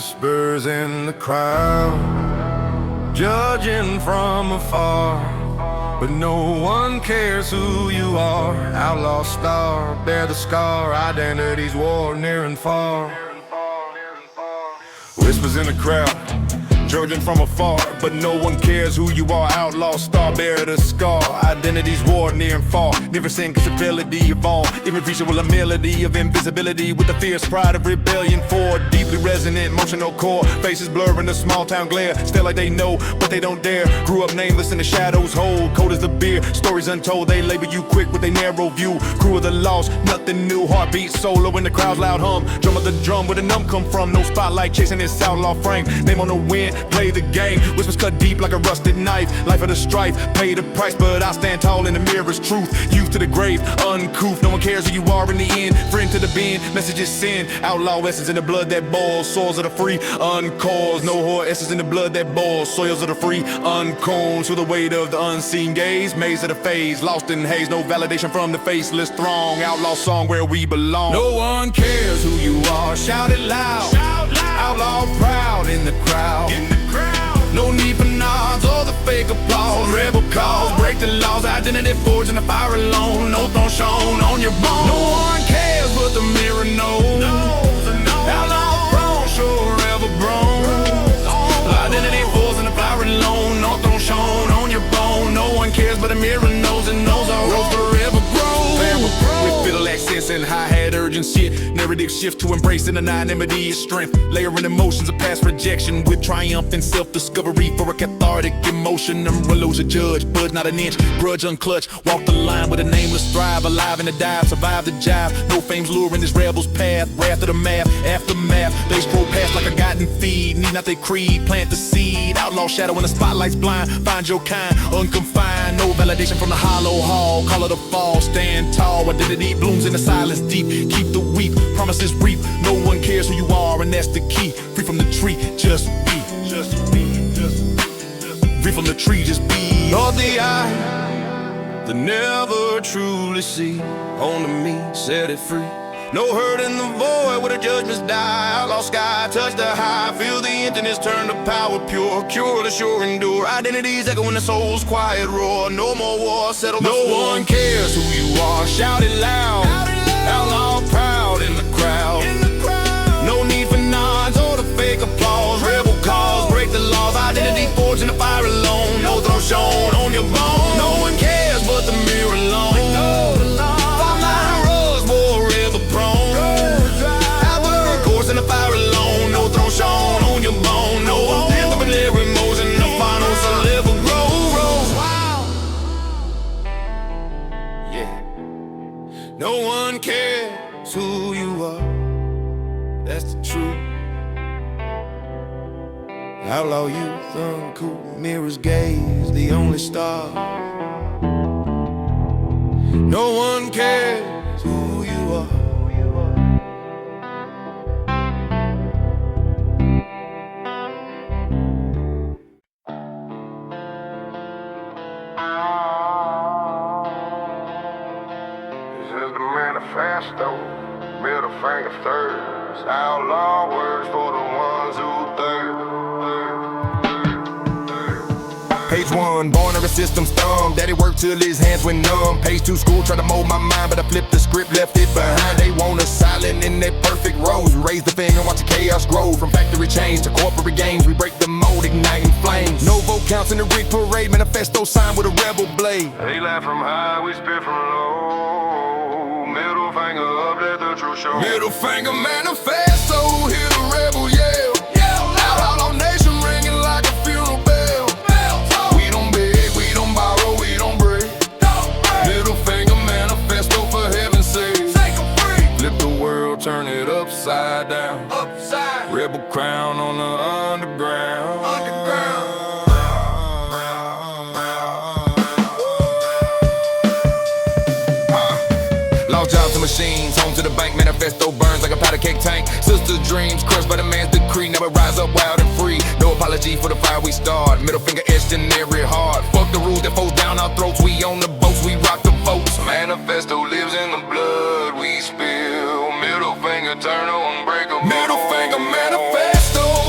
Whispers in the crowd, judging from afar, but no one cares who you are. Outlaw star, bear the scar, identities war near and far. Whispers in the crowd, judging from afar, but no one cares who you are. Outlaw star, bear the scar, identities war near and far. Never sing ability of all, irrepressible a melody of invisibility with the fierce pride of rebellion for deeply resonant emotional core. Faces blur in the small town glare, still like they know but they don't dare. Grew up nameless in the shadows hold, cold as the beer, stories untold. They label you quick with a narrow view. Crew of the lost, nothing new. Heartbeat solo in the crowd's loud hum. Drum of the drum, where the numb come from. No spotlight chasing this outlaw frame. Name on the wind, play the game. Whispers cut deep like a rusted knife. Life of the strife, pay the price, but I stand tall in the mirror's truth. Youth to the grave, uncouth. No one cares who you are in the end. Friend to the bend, messages sin. Outlaw essence in the blood that boils. Soils of the free, uncaused. No whore essence in the blood that boils. Soils of the free, uncombed. To the weight of the unseen gaze. Maze of the phase, lost in haze. No validation from the faceless throng. Outlaw song where we belong. No one cares who you are. Shout it loud. Outlaw proud in the crowd. No need for nods or the fake applause. Rebel cause, break the laws. Identity forged in the fire alone. No throne shown on your bones. No one cares but the mirror knows. Outlaw prone, sure rebel grown. Identity forged in the fire alone. No throne shown on your bone. No one cares but the mirror knows, and knows our roads forever grow. With fiddle accents and hi-hat urgency, narrative shift to embracing anonymity is strength. Layering emotions of past rejection with triumph and self-discovery for a cathartic emotion. Umbrellas a judge, bud not an inch, grudge unclutched. Walk the line with a nameless thrive, alive in the dive, survive the jive. No fame's luring this rebel's path, wrath of the math, aftermath. They scroll past like a gotten feed, need not their creed, plant the seed. Outlaw shadow when the spotlight's blind, find your kind, unconfined. No validation from the hollow hall, call it a fall, stand tall. Identity blooms in the silence deep, keep the weep, promises reap. No one cares who you are, and that's the key. Free from the tree, just be. Free from the tree, just be. Lord, the eye that never truly see, on to me, set it free. No hurt in the void where the judgments die. Outlaw sky, touch the high, feel the emptiness turn to power pure. Cure the sure endure, identities echo in the soul's quiet roar. No more war, settle the floor. No one cares who you are, shout it loud. Outlaw proud in the crowd. No need for nods or the fake applause. Rebel cause, break the laws. Identity forged in the fire alone. No throne shown on your bones. No one cares but the mirror alone. In the fire alone, no throne shown on your bone. No one cares but their emotion. The final so live or grow. Wow. Yeah. No one cares who you are. That's the truth. Outlaw youth, uncool, mirror's gaze, the only star. No one cares who you are. Manifesto, middle finger thirds, outlaw words for the ones who third. Page 1, born of a system's thumb. Daddy worked till his hands went numb. Page 2, school tried to mold my mind, but I flipped the script, left it behind. They want us silent in their perfect roles. We raise the finger, watch the chaos grow. From factory chains to corporate games, we break the mold, igniting flames. No vote counts in the rig parade, manifesto signed with a rebel blade. They laugh from high, we spit from low. Middle finger up, let the truth show. Middle finger manifesto, hear the rebel yell. Outlaw nation ringing like a funeral bell. We don't beg, we don't borrow, we don't break. Middle finger manifesto for heaven's sake. Flip the world, turn it upside down. Rebel crown on the underground. Lost jobs to machines, home to the bank, manifesto burns like a powder cake tank. Sister's dreams crushed by the man's decree, never rise up wild and free. No apology for the fire we start, middle finger etched in every heart. Fuck the rules that fold down our throats, we on the boats, we rock the votes. Manifesto lives in the blood we spill. Middle finger turn on, break a Middle finger manifesto.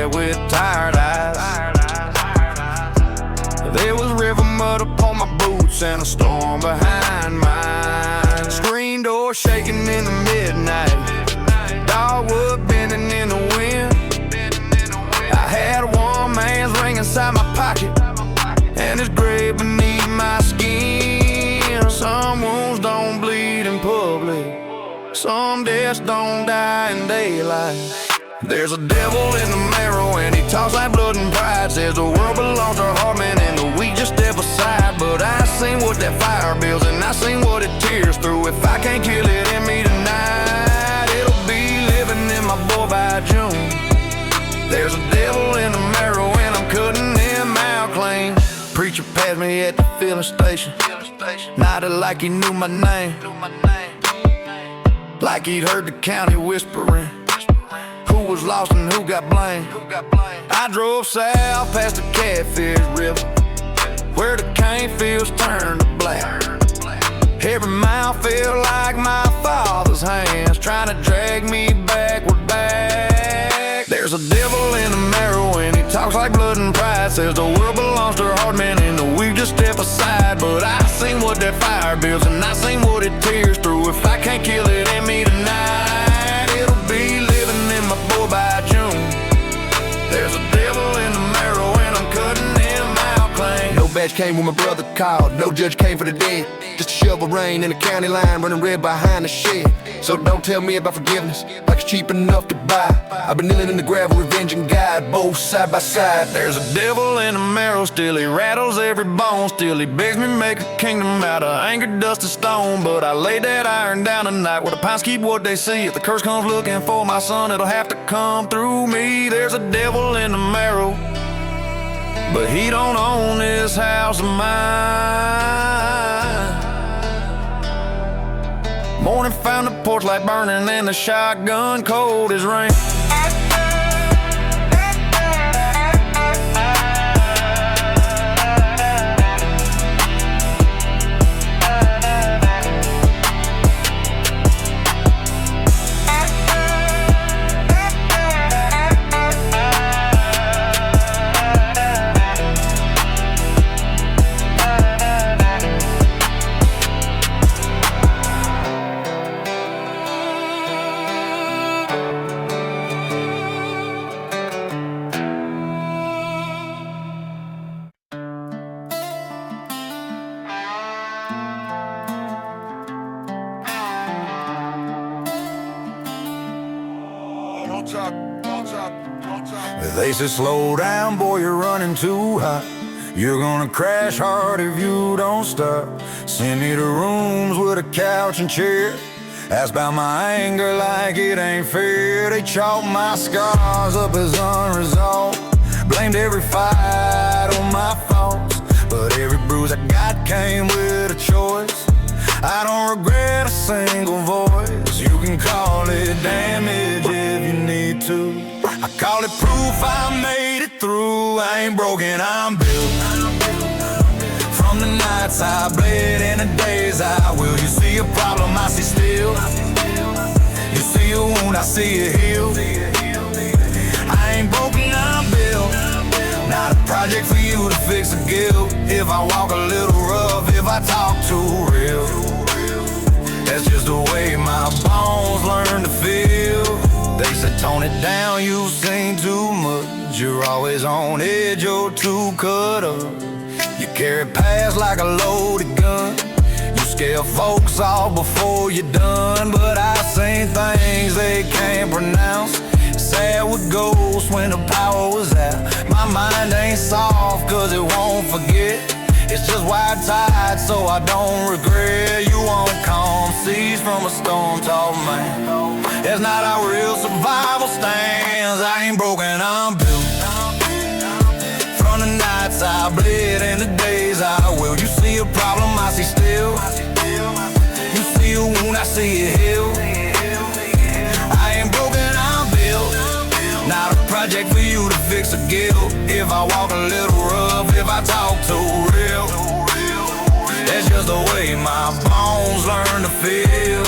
head with tired eyes. There was river mud upon my boots and a storm behind mine. Screen door shaking in the midnight, dogwood bending in the wind. I had a warm man's ring inside my pocket, and it's gray beneath my skin. Some wounds don't bleed in public, some deaths don't die in daylight. There's a devil in the marrow and he talks like blood and pride. Says the world belongs to hard men and the weak just step aside. But I seen what that fire builds and I seen what it tears through. If I can't kill it in me tonight, it'll be living in my boy by June. There's a devil in the marrow and I'm cutting him out clean. Preacher passed me at the filling station, nodded like he knew my name, like he'd heard the county whispering who was lost and who got blamed. I drove south past the Catfish River, where the cane fields turned to black. Every mile felt like my father's hands trying to drag me backward back. There's a devil in the marrow and he talks like blood and pride. Says the world belongs to hard men and the weak just step aside. But I seen what that fire builds and I seen what it tears through. If I can't kill it in me tonight, it'll be living in my boy by June. There's a devil in the marrow and I'm cutting him out clean. No badge came when my brother called, no judge came for the dead. Just a shovel rain in the county line running red behind the shed. So don't tell me about forgiveness like it's cheap enough to buy. I've been kneeling in the gravel, revenging God, both side by side. There's a devil in the marrow, still he rattles every bone. Still he begs me make a kingdom out of anger, dust, and stone. But I lay that iron down tonight where the pines keep what they see. If the curse comes looking for my son, it'll have to come through me. There's a devil in the marrow, but he don't own this house of mine. Morning found the porch light burning and the shotgun cold as rain. They say slow down, boy, you're running too hot. You're gonna crash hard if you don't stop. Send me to rooms with a couch and chair. Ask about my anger like it ain't fair. They chalk my scars up as unresolved. Blamed every fight on my faults, but every bruise I got came with a choice. I don't regret a single voice. You can call it damage if you need to. I call it proof I made it through. I ain't broken, I'm built. From the nights I bled and the days I will. You see a problem, I see still. You see a wound, I see it heal. I ain't broken, I'm built. Not a project for you to fix a guilt. If I walk a little rough, if I talk too real, that's just the way my bones learn to feel. They say tone it down, you've seen too much. You're always on edge, you're too cut up. You carry past like a loaded gun. You scare folks off before you're done. But I've seen things they can't pronounce. Sad with ghosts when the power was out. My mind ain't soft cause it won't forget. It's just wide tide so I don't regret. You won't calm seas from a storm-tossed man. That's not how real survival stands. I ain't broken, I'm built. From the nights I bled and the days I will. You see a problem, I see still. You see a wound, I see it heal. I ain't broken, I'm built. Not a project for you to fix a guilt. If I walk a little rough, if I talk too real, that's just the way my bones learn to feel.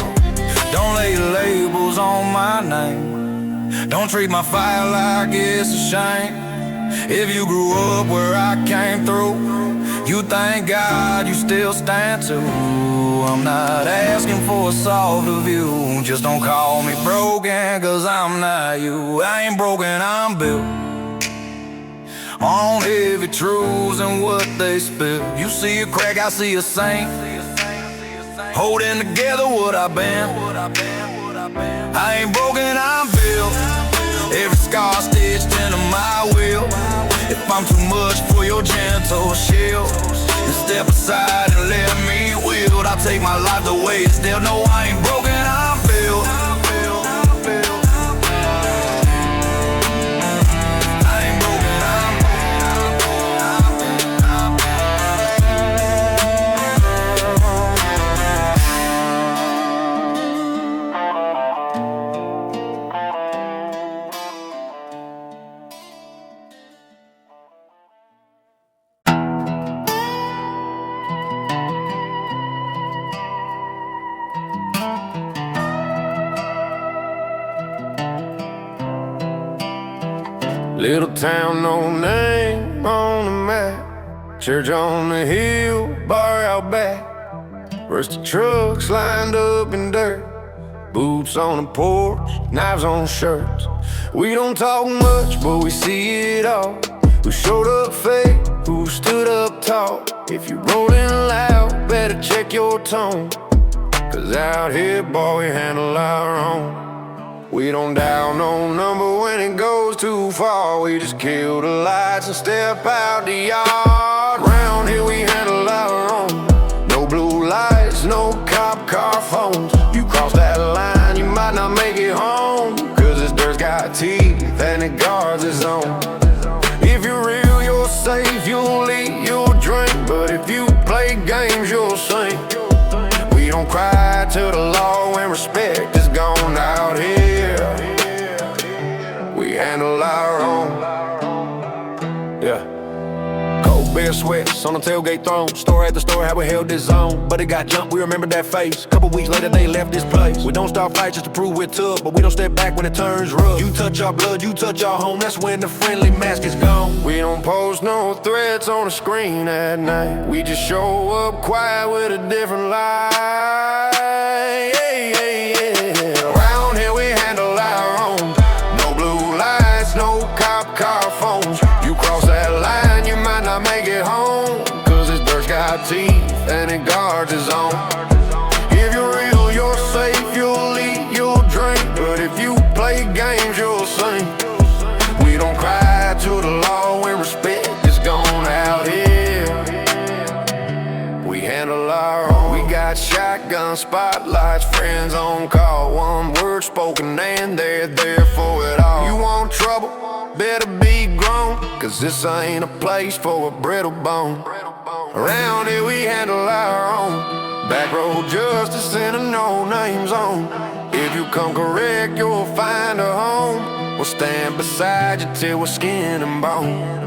Don't lay labels on my name. Don't treat my fire like it's a shame. If you grew up where I came through, you thank God you still stand too. I'm not asking for a softer view. Just don't call me broken, cause I'm not you. I ain't broken, I'm built on heavy truths and what they spill. You see a crack, I see a saint, holding together what I've been. I ain't broken, I'm built. Every scar stitched into my will. If I'm too much for your gentle shield, then step aside and let me wield. I'll take my life the way it's dealt. No, I ain't broken, I'm built. Little town, no name on the map. Church on the hill, bar out back. Rusty trucks lined up in dirt. Boots on the porch, knives on shirts. We don't talk much, but we see it all. Who showed up fake, who stood up tall. If you rollin' loud, better check your tone. Cause out here, boy, we handle our own. We don't dial no number when it goes too far. We just kill the lights and step out the yard. Round here we handle our own. No blue lights, no cop car phones. You cross that line, you might not make it home. Cause this dirt's got teeth and it guards its own. If you're real, you're safe, you'll eat, you'll drink. But if you play games, you'll sink. We don't cry to the law when respect is gone out here. We handle our own. Yeah. Cold beer sweats on the tailgate throne. Store at the store, how we held this zone. But it got jumped, we remember that face. Couple weeks later, they left this place. We don't start fights just to prove we're tough, but we don't step back when it turns rough. You touch our blood, you touch our home, that's when the friendly mask is gone. We don't post no threats on the screen at night. We just show up quiet with a different light. Around here we handle our own. No blue lights, no cop car phones. You cross that line, you might not make it home. Cause this dirt's got teeth and it guards its own. If you're real, you're safe, you'll eat, you'll drink. But if you play games, you'll sing. We don't cry to the law when respect is gone out here. We handle our own. We got shotgun spotlights, friends on call. One word spoken and they're there for it all. You want trouble? Better be grown. Cause this ain't a place for a brittle bone. Around here we handle our own. Backroad justice in a no-name zone. If you come correct, you'll find a home. We'll stand beside you till we're skin and bone.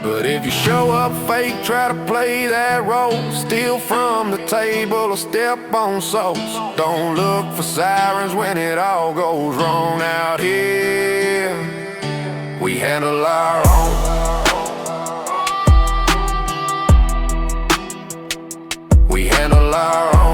But if you show up fake, try to play that role, steal from the table or step on souls. Don't look for sirens when it all goes wrong out here. We handle our own. We handle our own.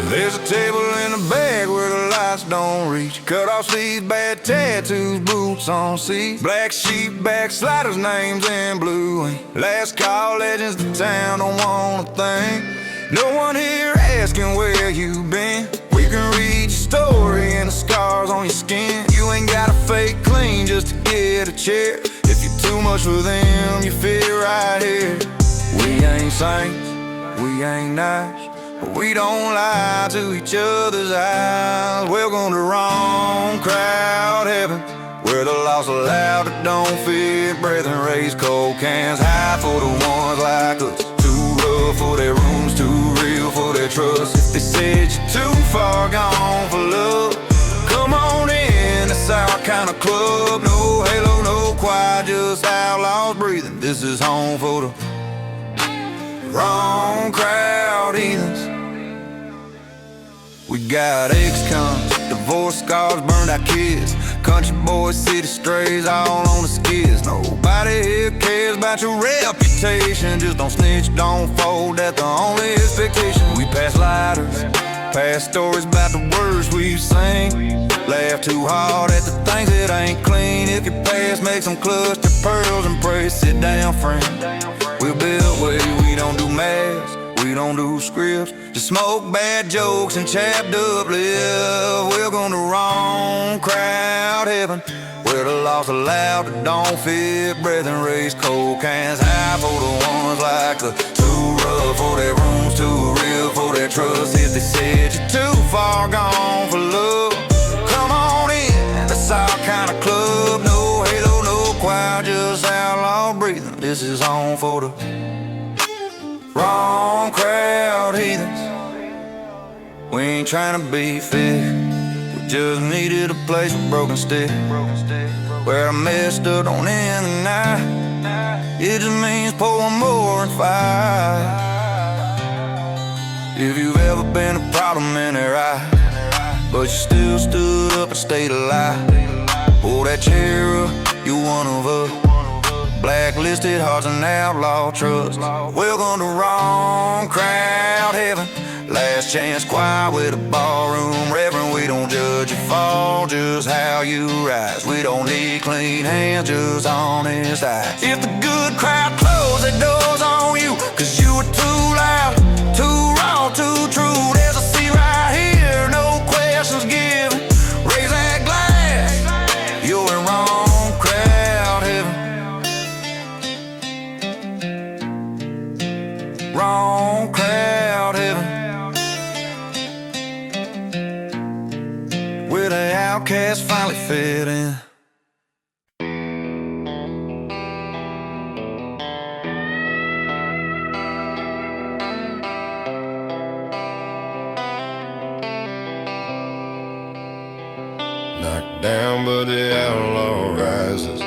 There's a table in the back where the lights don't reach. Cut off sleeves, bad tattoos, boots on seats. Black sheep, backsliders, names in blue ink. Last call legends, the town don't want a thing. No one here asking where you been. We can read your story and the scars on your skin. You ain't gotta fake clean just to get a chair. If you're too much for them, you fit right here. We ain't saints, we ain't nice, but we don't lie to each other's eyes. Welcome to wrong crowd heaven, where the lost are loud that don't fit. Breath and raise cold cans high for the ones like us. Too rough for their rooms, too real for their trust. If they said you're too far gone for love, come on. outlaws breathing. This is home for the wrong crowd heathens. We got ex-cons, divorce scars, burned out kids, country boys, city strays, all on the skids. Nobody here cares about your reputation. Just don't snitch, don't fold, that's the only expectation. We pass lighters, pass stories about the words we've seen. Laugh too hard at the things that ain't clean. If your past makes them clutch their pearls and pray, sit down, friend. We'll build ways, we don't do masks, we don't do scripts. Just smoke bad jokes and chapped up live. Welcome to wrong crowd heaven, where the laws allowed that don't fit. Brethren raise cold cans high for the ones like us. Too rough for their rooms, too real for their trust. If they said you're too far gone for love, come on in, that's our kind of club. No halo, no choir, just outlaw breathing. This is home for the wrong crowd heathens. We ain't trying to be fair, we just needed a place with broken stick, where I messed up don't end the night. It just means pouring more and fire. If you've ever been a problem in their eye, but you still stood up and stayed alive, pull that chair up, you one of us. Blacklisted hearts and outlaw trust. Welcome to wrong crowd heaven, last chance choir with a ballroom reverend. We don't judge your fall, just how you rise. We don't need clean hands, just honest eyes. If the good crowd close their doors on you, cause you were too loud, too raw, too true, there's a seat right here, no questions given. Raise that glass, you're in wrong crowd heaven. Wrong crowd heaven, where the outcasts finally fit in. Knocked down but the outlaw rises,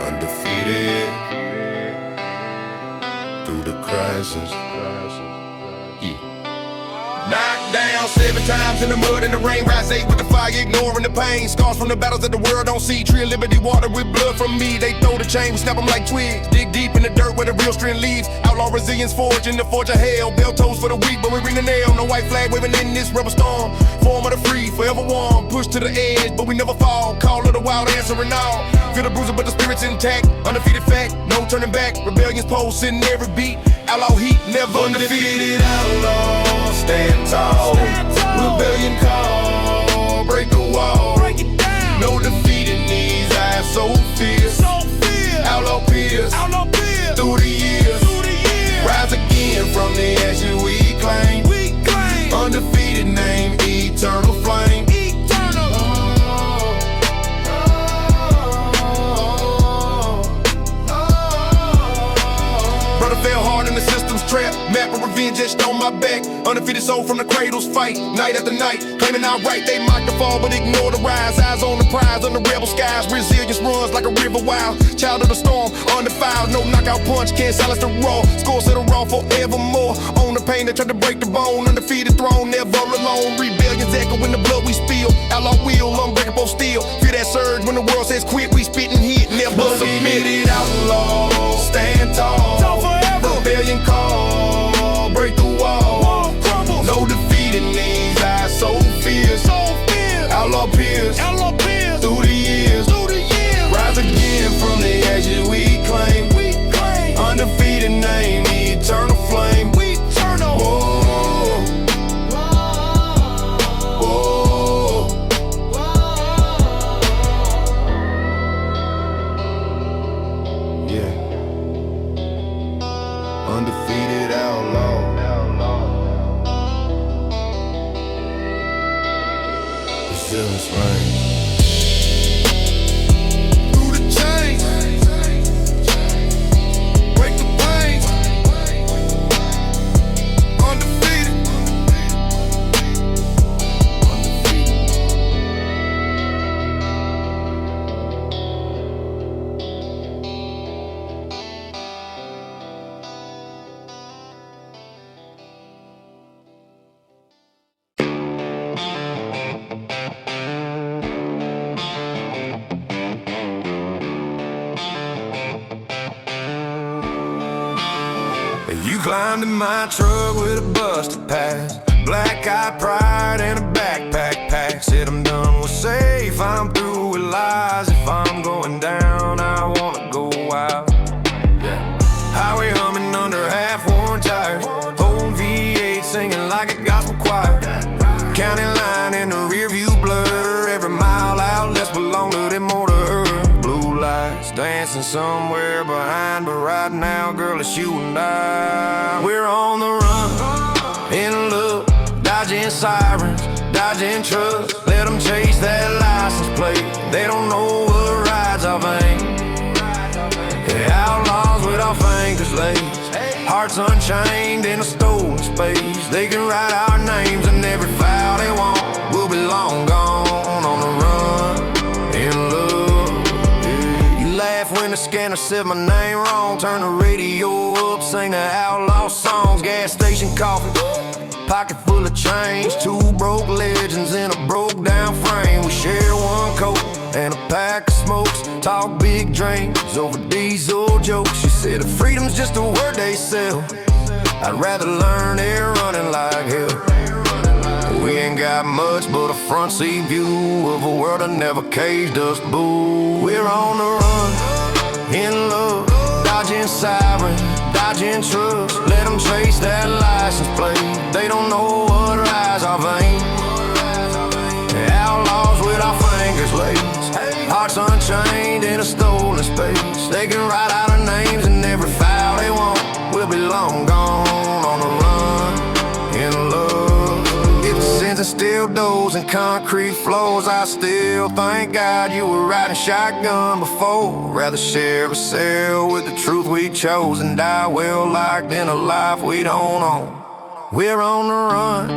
undefeated through the crisis. Knocked down 7 times in the mud and the rain, rise 8 with the fire, ignoring the pain. Scars from the battles that the world don't see. Tree of liberty water with blood from me. They throw the chain, we snap them like twigs. Dig deep in the dirt where the real strength leaves. Outlaw resilience forged in the forge of hell. Bell toes for the weak, but we ring the nail. No white flag waving in this rubber storm. Form of the free, forever warm. Push to the edge, but we never fall. Call of the wild, answering all. Feel the bruiser, but the spirit's intact. Undefeated fact, no turning back. Rebellion's pulse in every beat. Outlaw heat, never undefeated. Outlaw, stand tall. Rebellion call, break the wall. No defeat in these eyes, so fierce. Outlaw peers, through the years. Rise again from the ashes we claim. Undefeated name, eternal flame. Brother fell hard in the system's trap. Map of revenge etched on my back. Undefeated soul from the cradles fight. Night after night, claiming our right. They mock the fall but ignore the rise. Eyes on the prize, on the rebel skies. Resilience runs like a river wild. Child of the storm, undefiled. No knockout punch, can't silence the raw. Score settle raw forevermore. On the pain that tried to break the bone. Undefeated throne, never alone. Rebellion's echo in the blood we spill. Outlaw wheel, unbreakable steel. Feel that surge when the world says quit. We spit and hit, never submit. Outlaw, stand tall. Rebellion call, break the wall. No defeat in these eyes, so fierce. Outlaw peers, through the years. Rise again from the ashes we claim. Undefeated name, eternal flame. Whoa. Whoa. You climbed in my truck with a busted past, black-eyed pride and a backpack pack. Said I'm done with safe, I'm through with lies. If I'm going down, I wanna go out. Yeah. Highway humming under half-worn tires, old V8 singing like a gospel choir. County line in the rearview blur, every mile out less belong to them motor. Blue lights dancing somewhere behind, but right now, girl, it's you and I. We're on the run, in love, dodging sirens, dodging trucks. Let them chase that license plate, they don't know what rides our veins. Yeah, outlaws with our fingers laced, hearts unchained in a stolen space. They can write our names in every file they want. We'll be long gone on the run, in love. Yeah. You laugh when the scanner said my name wrong. Turn the radio up, sing the outlaw songs. Gas station coffee, pocket full of change. Two broke legends in a broke down frame. We share one coat and a pack of smokes. Talk big dreams over diesel jokes. She said if freedom's just a word they sell, I'd rather learn air running like hell. We ain't got much but a front seat view of a world that never caged us, boo. We're on the run, in love, dodging sirens, dodging trucks. Let them chase that license plate, they don't know what rides our veins. Outlaws with our fingers laced, hearts unchained in a stolen space. They can write out our names in every file they want. We'll be long gone on the run, in love. If the sins and steel doors and concrete floors, I still thank God you were riding shotgun before. Rather share a cell with the truth we chose and die well locked in a life we don't own. We're on the run,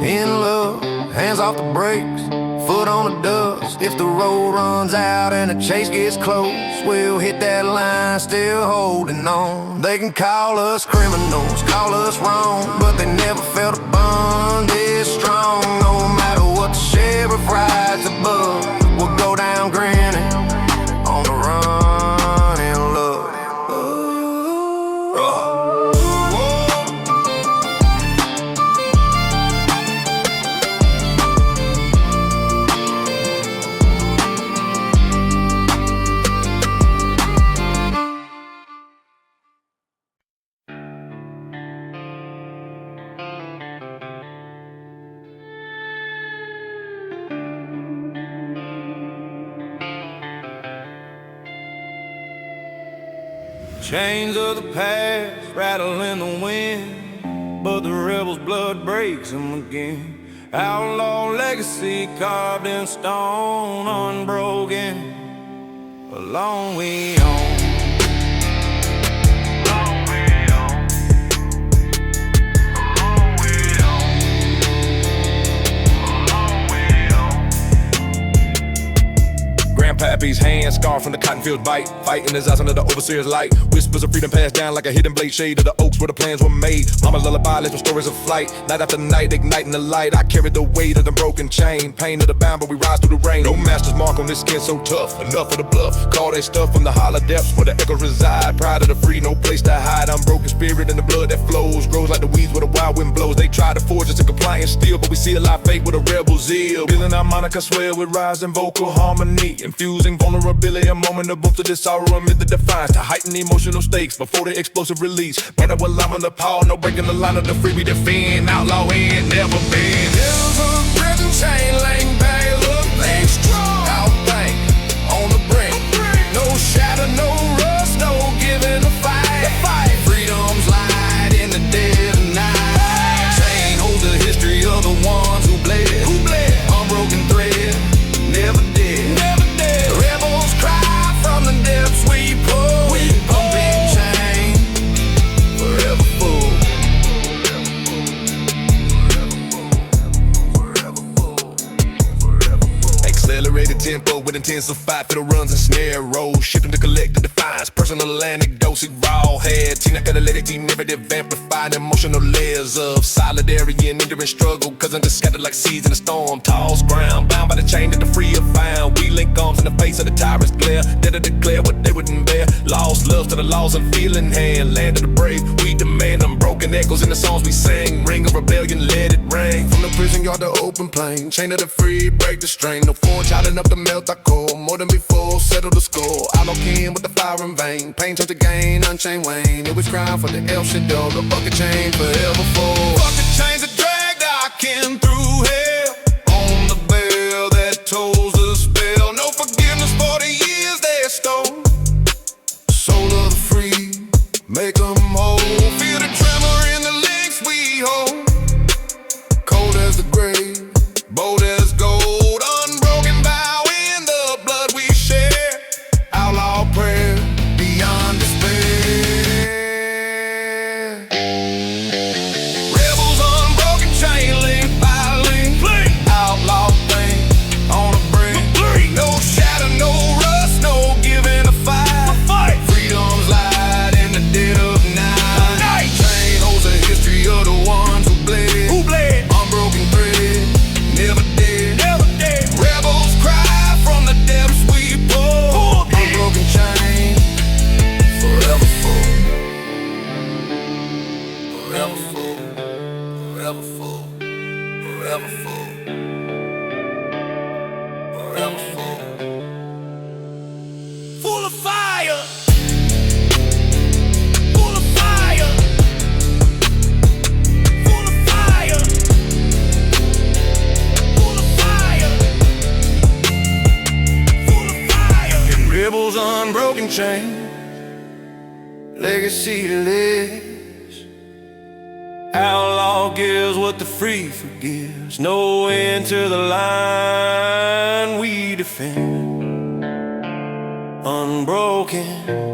in love, hands off the brakes, foot on the dust. If the road runs out and the chase gets close, we'll hit that line still holding on. They can call us criminals, call us wrong, but they never felt a bond this strong. No matter what the sheriff rides above, we'll go down grinning on the run in love. Chains of the past rattle in the wind, but the rebel's blood breaks them again. Outlaw legacy carved in stone, unbroken. A long way on. Grandpappy's hand scarred from the cotton field bite, fighting his eyes under the overseer's light. Whispers of freedom passed down like a hidden blade, shade of the oaks where the plans were made. Mama's lullaby left with stories of flight, night after night igniting the light. I carried the weight of the broken chain, pain of the bound, but we rise through the rain. No master's mark on this skin so tough, enough of the bluff. Call that stuff from the hollow depths where the echoes reside. Pride of the free, no place to hide. Unbroken spirit and the blood that flows, grows like the weeds where the wild wind blows. They try to forge us a compliance steel, but we see a live fate with a rebel zeal. Building our Monica swell with rising vocal harmony, infusing vulnerability, a moment of both of this sorrow amid the defiance, to heighten the emotional stakes before the explosive release. Better with lime on the paw, no breaking the line of the free we defend. Outlaw ain't never been. Hills of prison chain link back, look they strong. Outbank on the brink, no shadow, no rust, no giving a fight. Freedom's light in the dead of night. Chain holds the history of the ones who bled. Unbroken thread, never dead. Rebels cry from the depths we pull. Pumping chain, forever full. intensified for the runs and snare rolls. Shipping to collect the defiance, personal anecdotes, raw head. Tina catalytic, narrative amplified, emotional layers of solidarity and endurance struggle. Cause I'm just scattered like seeds in a storm. Toss ground, bound by the chain that the free are found. We link arms in the face of the tyrant's glare. There to declare what they wouldn't bear. Lost love to the laws and feeling hand. Land of the brave, we demand unbroken echoes in the songs we sing. Ring of rebellion, let it ring. From the prison yard to open plain, chain of the free, break the strain. No forge hot enough to melt our core. More than before, settle the score. Outlaw kin with the fire in vain. Pain turned to gain, unchained Wayne. It was crying for the El Shadow, the bucket chain forever full. Bucket chains that dragged our kin through hell. On the bell that tolls the spell. No forgiveness for the years they stole. Soul of the free, make them whole. Feel the tremor in the links we hold. Cold as the grave, Bold as gold, unbroken vow in the blood we share. outlaw prayer, beyond despair. Rebels, unbroken chain link by link. Outlaw thing on a brink. No shadow, no rust, no giving a fight. Freedom's light in the dead of night. Chain holds the history of the ones who bled. Unbroken thread, never dead. Rebels cry from the depths we pull. Unbroken chain, forever full. Forever full, forever full, forever full, forever full. Full of fire, full of fire, full of fire, full of fire, full of fire. And rebels unbroken chain, legacy lives. Outlaw gives what the free forgives. No end to the line we defend. Unbroken.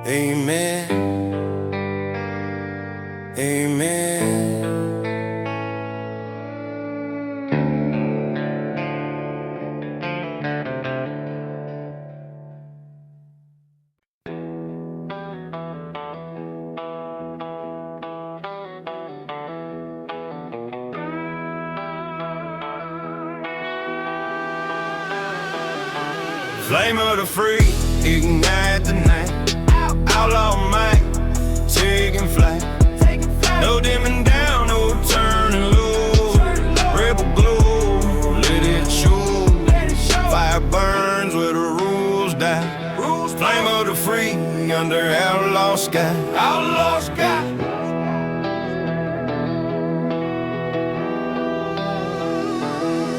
Amen. Amen. Flame of the free, ignite the night. Outlaw might, taking flight. No dimming down, no turning low. Rebel glow, let it show. Fire burns where the rules die. Flame of the free, under outlaw sky. Outlaw sky.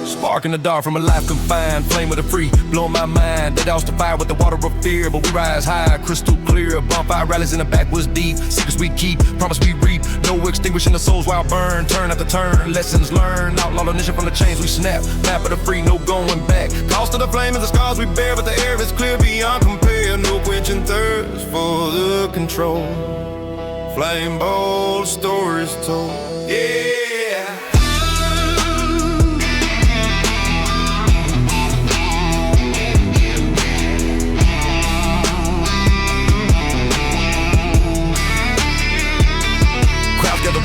Spark in the dark from a life confined. Flame of the free, blow my mind. They douse the fire with the water of fear, but we rise high, crystal clear. Bonfire rallies in the backwoods deep. Secrets we keep, promise we reap. No extinguishing the souls while burn. Turn after turn, lessons learned. Outlaw the nation from the chains we snap. Map of the free, no going back. Cost of the flame is the scars we bear, but the air is clear beyond compare. No quenching thirst for the control. Flame bold, stories told. Yeah.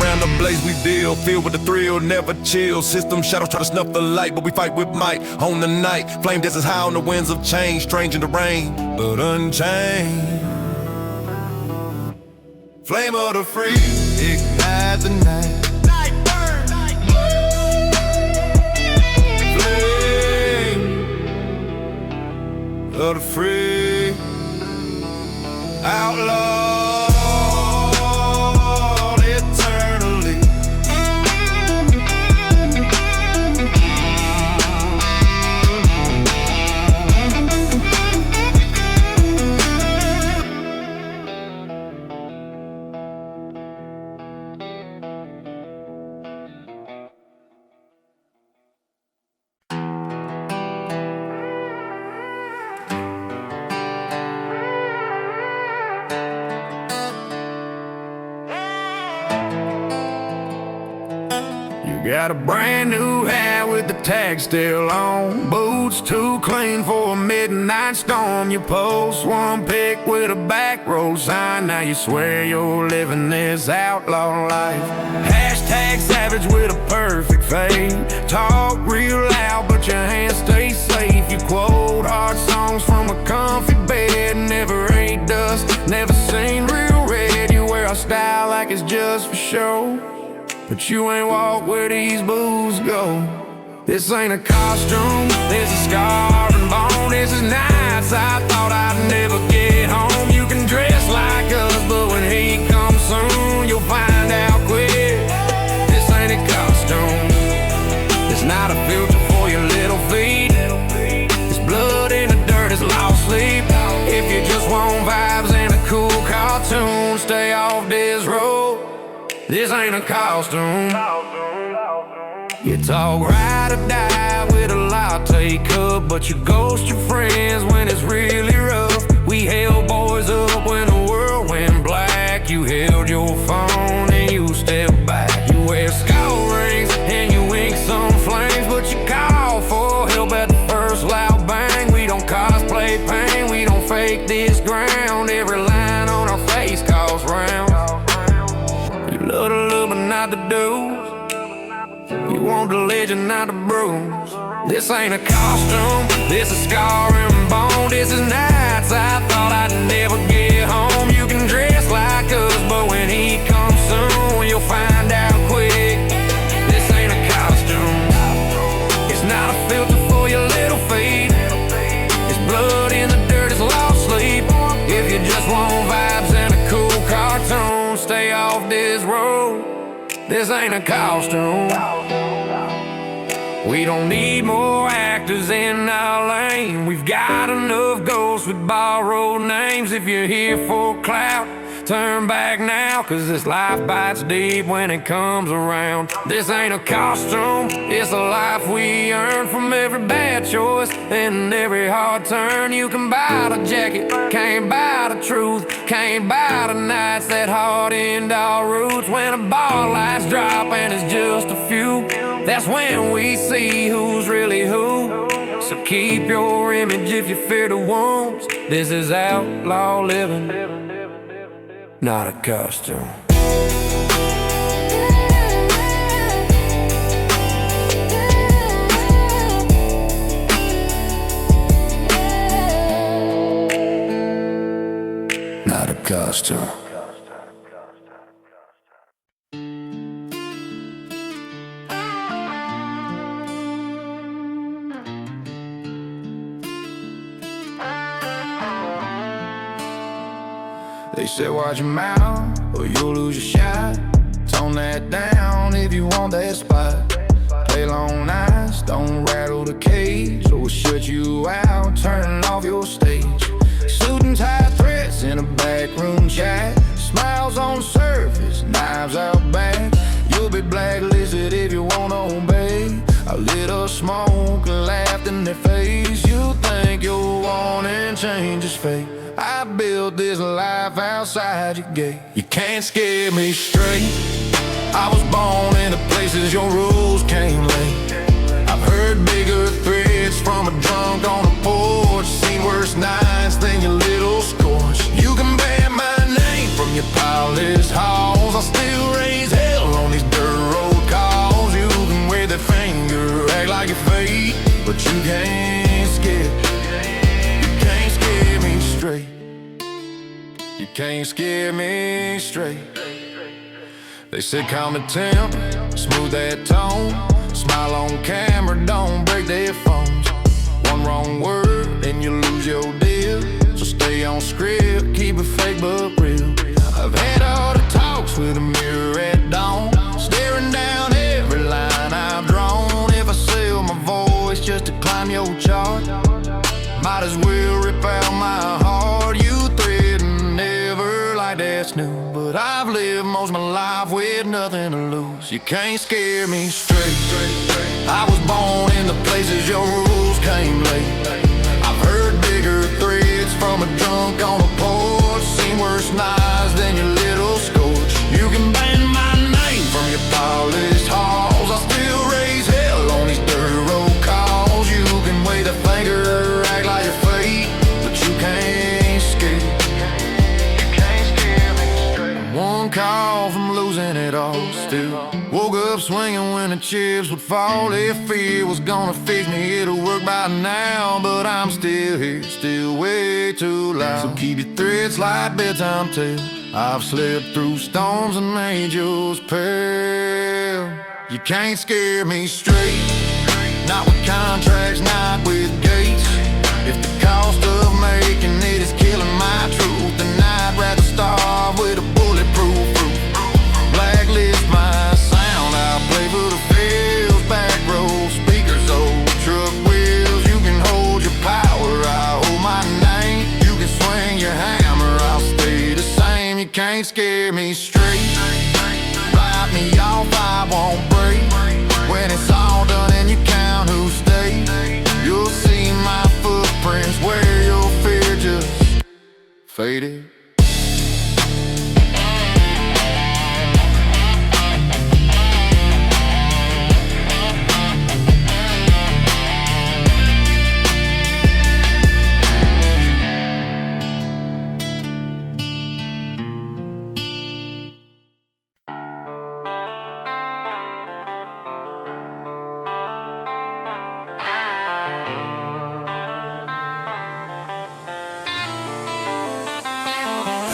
Around the blaze we deal, filled with the thrill, never chill. System shadows try to snuff the light, but we fight with might. On the night, flame dances high on the winds of change. Strange in the rain, but unchained. Flame of the free, ignite the night. Flame of the free, outlaw. Got a brand new hat with the tag still on. Boots too clean for a midnight storm. You post one pic with a backroad sign. Now you swear you're living this outlaw life. Hashtag savage with a perfect fade. Talk real loud but your hands stay safe. You quote hard songs from a comfy bed. Never ate dust, never seen real red. You wear a style like it's just for show, but you ain't walk where these booze go. This ain't a costume, this is scar and bone. This is nights I thought I'd never get home. You can dress like us, but when he comes soon, you'll find out quick. This ain't a costume, it's not a filter for your little feet. It's blood in the dirt, it's lost sleep. If you just want vibes and a cool cartoon, stay off this road. This ain't a costume. You talk ride or die with a latte cup, but you ghost your friends when it's really rough. We held boys up when the world went black. You held your phone and you stepped back. You wear skull rings and you wink some flames, but you call for help at the first loud bang. We don't cosplay pain, we don't fake this ground. Every line on our face calls round. You love the look but not the do. You want the legend, not the bruise. This ain't a costume, this is scar and bone. This is nights I thought I'd never get home. You can dress like us, but when he comes soon, you'll find out quick. This ain't a costume, it's not a filter for your little feet. It's blood in the dirt, it's lost sleep. If you just want vibes and a cool cartoon, stay off this road. This ain't a costume. We don't need more actors in our lane. We've got enough ghosts with borrowed names. If you're here for clout, turn back now, cause this life bites deep when it comes around. This ain't a costume, it's a life we earn from every bad choice and every hard turn. You can buy the jacket, can't buy the truth, can't buy the nights that hardened our roots. When a bar lights drop and it's just a few, that's when we see who's really who. So keep your image if you fear the wounds. This is outlaw living, not a costume. Not a costume. They said watch your mouth or you'll lose your shot. Tone that down if you want that spot. Play long nights, don't rattle the cage, or we'll shut you out, turning off your stage. Suit and tie threats in a backroom chat. Smiles on surface, knives out back. You'll be blacklisted if you won't obey. I lit up smoke and laughed in their face. You think you'll want and change his fate. I built this life outside your gate. You can't scare me straight. I was born in the places your rules came late. I've heard bigger threats from a drunk on a porch. Seen worse nights than your little scorch. You can ban my name from your polished halls. I'll still raise hell on these dirt road calls. You can wave that finger, act like you're fake, but you can't scare. You can't scare me straight. They said calm the temp, smooth that tone. Smile on camera, don't break their phones. One wrong word and you lose your deal. So stay on script, keep it fake but real. I've had all the talks with a mirror at dawn, staring down every line I've drawn. If I sell my voice just to climb your chart, might as well rip out my heart. You threaten never like that's new, but I've lived most of my life with nothing to lose. You can't scare me straight. I was born in the places your rules came late. I've heard bigger threats from a drunk on a porch. Seen worse nights than your little scorch. You can ban my name from your polished halls. I still when the chips would fall. If fear was gonna fix me, it'll work by now. But I'm still here, still way too loud. So keep your threads like bedtime tale. I've slipped through storms and angels pale. You can't scare me straight, not with contracts, not with gates. If the cost of making it is killing my truth, then I'd rather starve with a bulletproof roof. Blacklist my sound, I'll play for the fields, backroad speakers, old truck wheels. You can hold your power, I hold my name. You can swing your hammer, I'll stay the same. You can't scare me straight, write me off, I won't break. When it's all done and you count who stayed, you'll see my footprints where your fear just faded.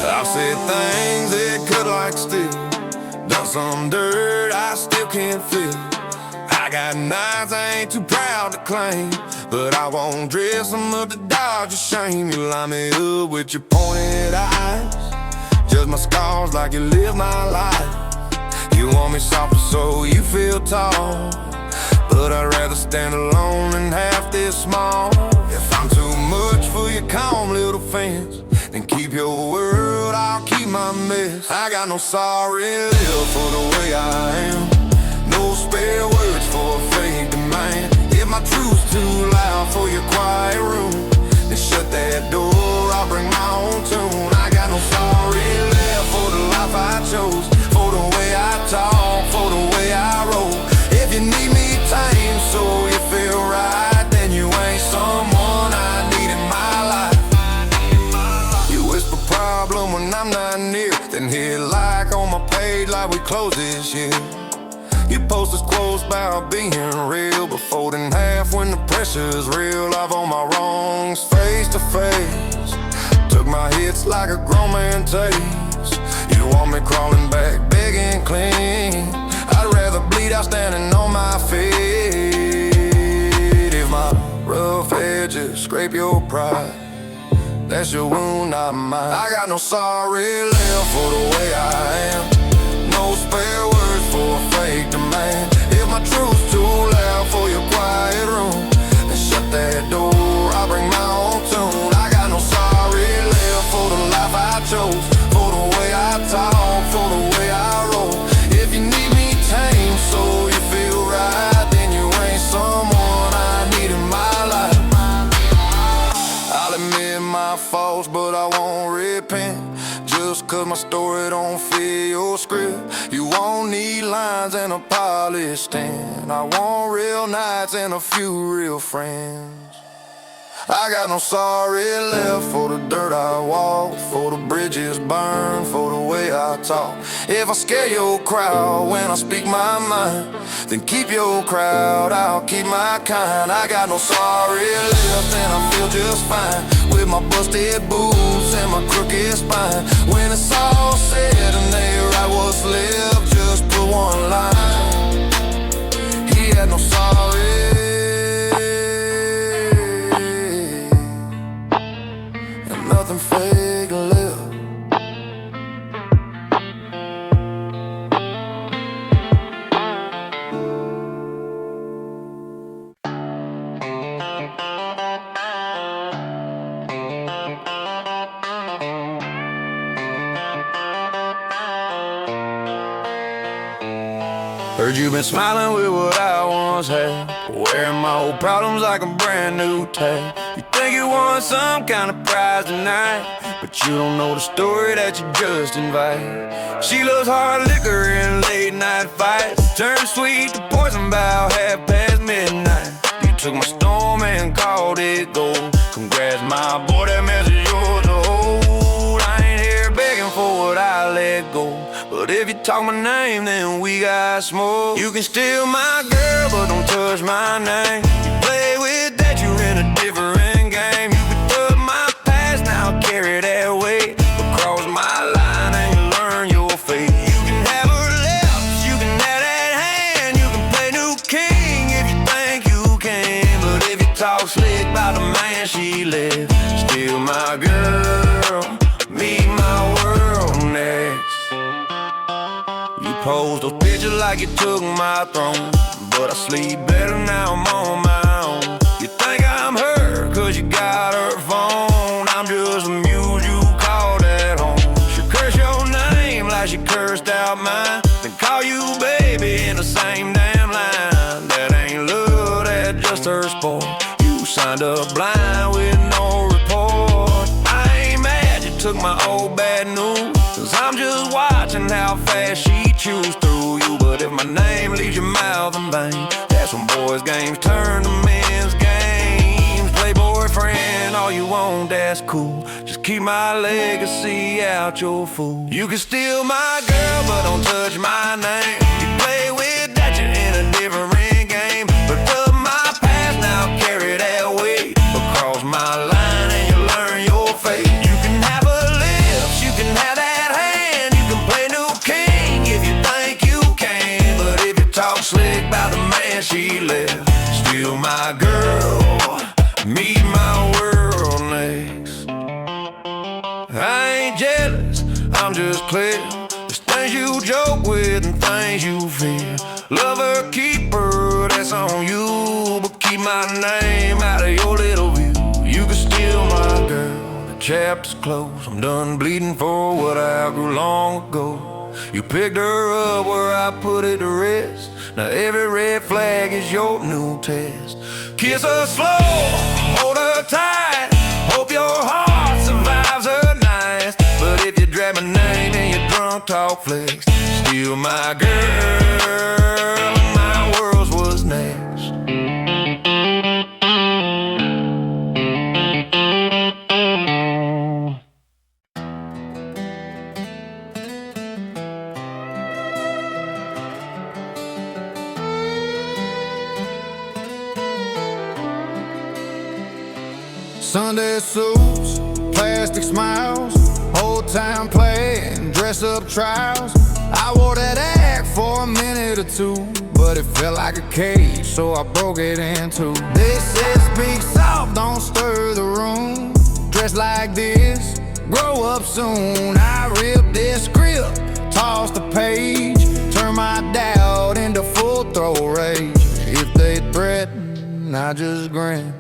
I've said things that cut like steel, done some dirt I still can't feel. I got knives I ain't too proud to claim, but I won't dress them up to dodge your shame. You line me up with your pointed eyes, judge my scars like you live my life. You want me softer so you feel tall, but I'd rather stand alone than half this small. If I'm too much for your calm little fence, then keep your word, I'll keep my mess. I got no sorry left for the way I am, no spare words for a fake demand. If my truth's too loud for your quiet room, then shut that door, I'll bring my own tune. I got no sorry left for the life I chose, for the way I talk, for the way I roll. If you need me tame so you feel right, then you ain't someone I need in my life. You whisper problem when I'm not near, then hit like on my page like we close this year. You post this quotes about being real, but folding half when the pressure's real. I've on my wrongs face to face, took my hits like a grown man takes. You want me crawling back, begging clean, I'd rather bleed out standing on my feet. If my rough edges scrape your pride, that's your wound, not mine. I got no sorry left for the way I am, no spare words for a fake demand. If my truth's too loud for your quiet room, then shut that door, I'll bring my own tune. I got no sorry left for the life I chose, for the way I talk, for the way I roll. If you need me tame so you feel right, then you ain't someone I need in my life. I'll admit my faults, but I won't repent, just cause my story don't fit your script. You won't need lines and a polished stand, I want real nights and a few real friends. I got no sorry left for the dirt I walk, for the bridges burned, for the way I talk. If I scare your crowd when I speak my mind, then keep your crowd, I'll keep my kind. I got no sorry left and I feel just fine, with my busted boots and my crooked spine. When it's all said and they write what's left, just put one line, he had no sorry. Nothing fake left. Heard you been smiling with what I once had, wearing my old problems like a brand new tag. You think you won some kind of prize tonight, but you don't know the story that you just invited. She loves hard liquor and late night fights, turned sweet to poison about midnight. You took my storm and called it gold. Congrats, my boy, that mess is yours to hold. I ain't here begging for what I let go, but if if you talk my name, then we got smoke. You can steal my girl, but don't touch my name. You play with that, you're in a different game. You can thug my past, now carry that weight. But cross my line and you learn your fate. You can have her lips, you can have that hand. You can play new king if you think you can. But if you talk slick about the man she left, steal my girl, meet my world next. You pose those pictures like you took my throne, but I sleep better now I'm on my own. You think I'm her, cause you got her phone. I'm just a muse you called at home. She curse your name like she cursed out mine, then call you baby in the same damn line. That ain't love, that's just her sport. You signed up blind with no report. I ain't mad you took my old bad news, cause I'm just watching how fast she chews through you. But if my name leaves your mouth in vain, that's when boys' games turn to men's games. Play boyfriend all you want, that's cool. Just keep my legacy out your fool. You can steal my girl, but don't touch my name. You play with that, you're in a different game. But up my past, now carry that weight. But cross my line and you learn your fate. You can have her lips, you can have that hand. You can play new king if you think you can. But if you talk slick about the man she left, steal my girl, meet my world next. I ain't jealous, I'm just clear. There's things you joke with and things you fear. Love her, keep her, that's on you. But keep my name out of your little view. You can steal my girl, the chapter's closed. I'm done bleeding for what I outgrew long ago. You picked her up where I put it to rest. Now every red flag is your new test. Kiss her slow, hold her tight. Hope your heart survives her nights. But if you drag my name and you drunk talk flex, steal my girl, my world's what's next. Sunday suits, plastic smiles, old time playing, dress up trials. I wore that act for a minute or two, but it felt like a cage, so I broke it in two. They said speak soft, don't stir the room. Dress like this, grow up soon. I ripped this script, tossed the page, turn my doubt into full throat rage. If they threaten, I just grin.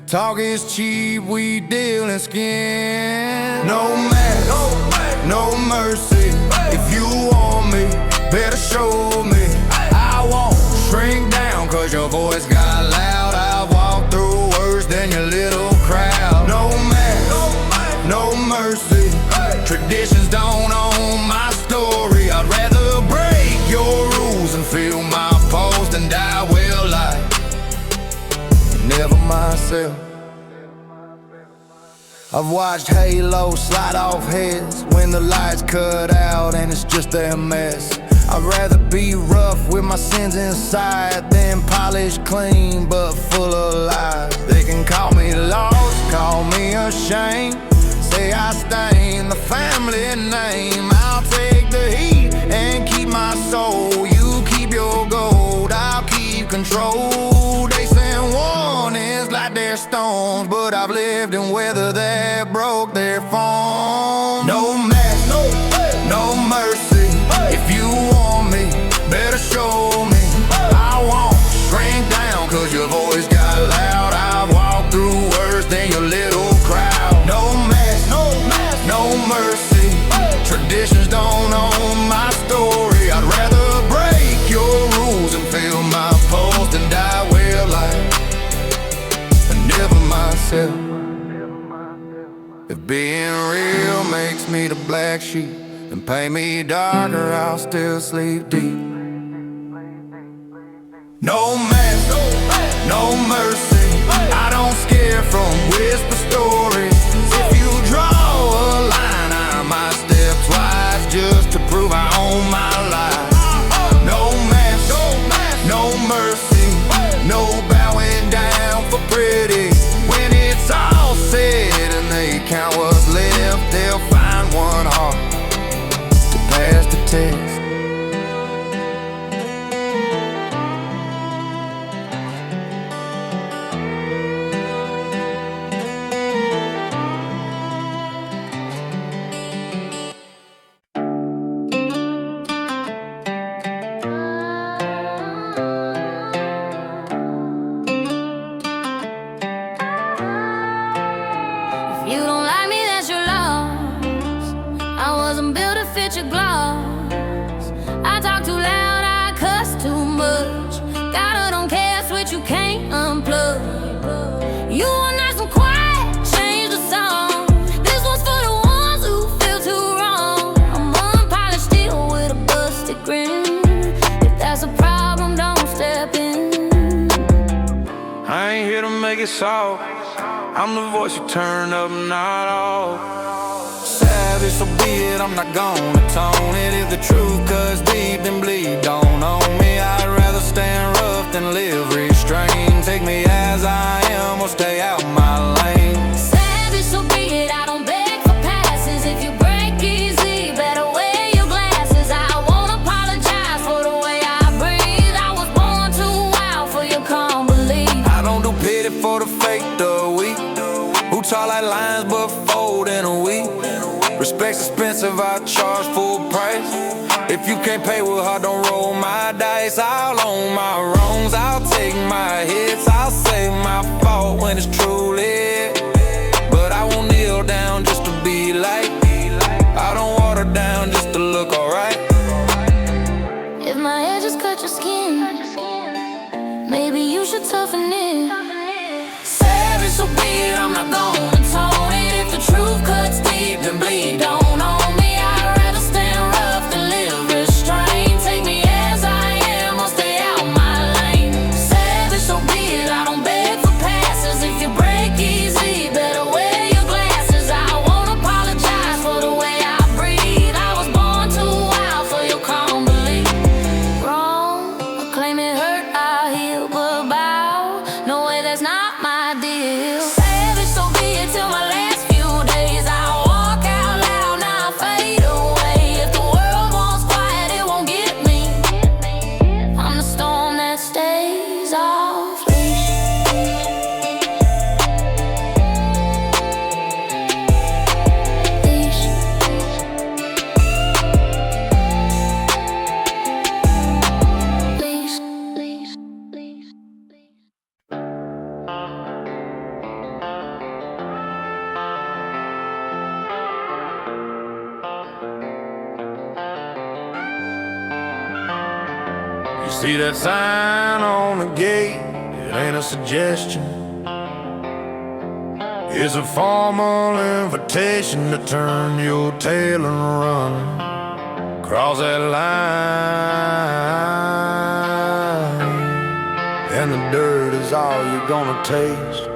Talk is cheap, we deal in skin. No mask, no mercy. If you want me, better show me. I won't shrink down, cause your voice got loud. I walk through worse than your little crowd. No mask, no mercy. Traditions don't own my story. I'd rather break your rules and feel my pulse than die well like never myself. I've watched halos slide off heads when the lights cut out and it's just a mess. I'd rather be rough with my sins inside than polished clean but full of lies. They can call me lost, call me ashamed, say I stain the family name. I'll take the heat and keep my soul. You keep your gold, I'll keep control. They send warnings like they're stones, but I've lived in weather that broke their phone. No mask, no mercy. If you want me, better show me. I won't shrink down, cause your voice got loud. I've walked through worse than your little crowd. No mask, no mercy. Traditions don't own my story. I'd rather break your rules and feel my pulse than die well like never myself. If being real makes me the black sheep and paint me darker, I'll still sleep deep. No mask, no mercy. I don't scare from whisper stories. If you draw a line, I might step twice just to prove I own my count what's left, they'll find one heart to pass the test. You don't like me, that's your loss. I wasn't built to fit your gloss. I talk too loud, I cuss too much. Got a don't care switch you can't unplug. You want nice and quiet, change the song. This one's for the ones who feel too wrong. I'm unpolished steel with a busted grin. If that's a problem, don't step in. I ain't here to make it soft. I'm the voice you turn up, not off. Savage, so be it, I'm not gonna tone it. If the truth cuts deep, then bleed, don't own me. I'd rather stand rough than live restrained. Take me as I am or stay out my lane. Savage, so be it, I don't beg for passes. If you break easy, better wear your glasses. I won't apologize for the way I breathe. I was born too wild for your calm belief. I don't do pity for the fake, the weak. Who talk like lions but fold in a week. Respect's expensive, I charge full price. If you can't pay with heart, don't roll my dice. I'll own my wrongs, I'll take my hits. I'll say my fault when it's truly. But I won't kneel down just to be like. I don't water down just to look alright. If my edges cut your skin, maybe you should toughen it. Savage, so be it, I'm not gonna tone it. If the truth cuts deep, then bleed, don't own me. I'd rather stand rough than live restrained. Take me as I am or stay out my lane. Savage, so be it, I don't beg for passes. If you break easy, better wear your glasses. I won't apologize for the way I breathe. I was born too wild for your calm belief. Wrong, I claim it hurt, I heal, but bow. No way, that's not my deal. Savage, so be it till my last few days. I walk out loud, now fade away. If the world wants quiet, it won't get me. I'm the storm that stays off leash. Leash. Leash. Leash. Leash. You see that sign on the gate? It ain't a suggestion. It's a formal invitation to turn your tail and run. Cross that line, and the dirt is all you're gonna taste.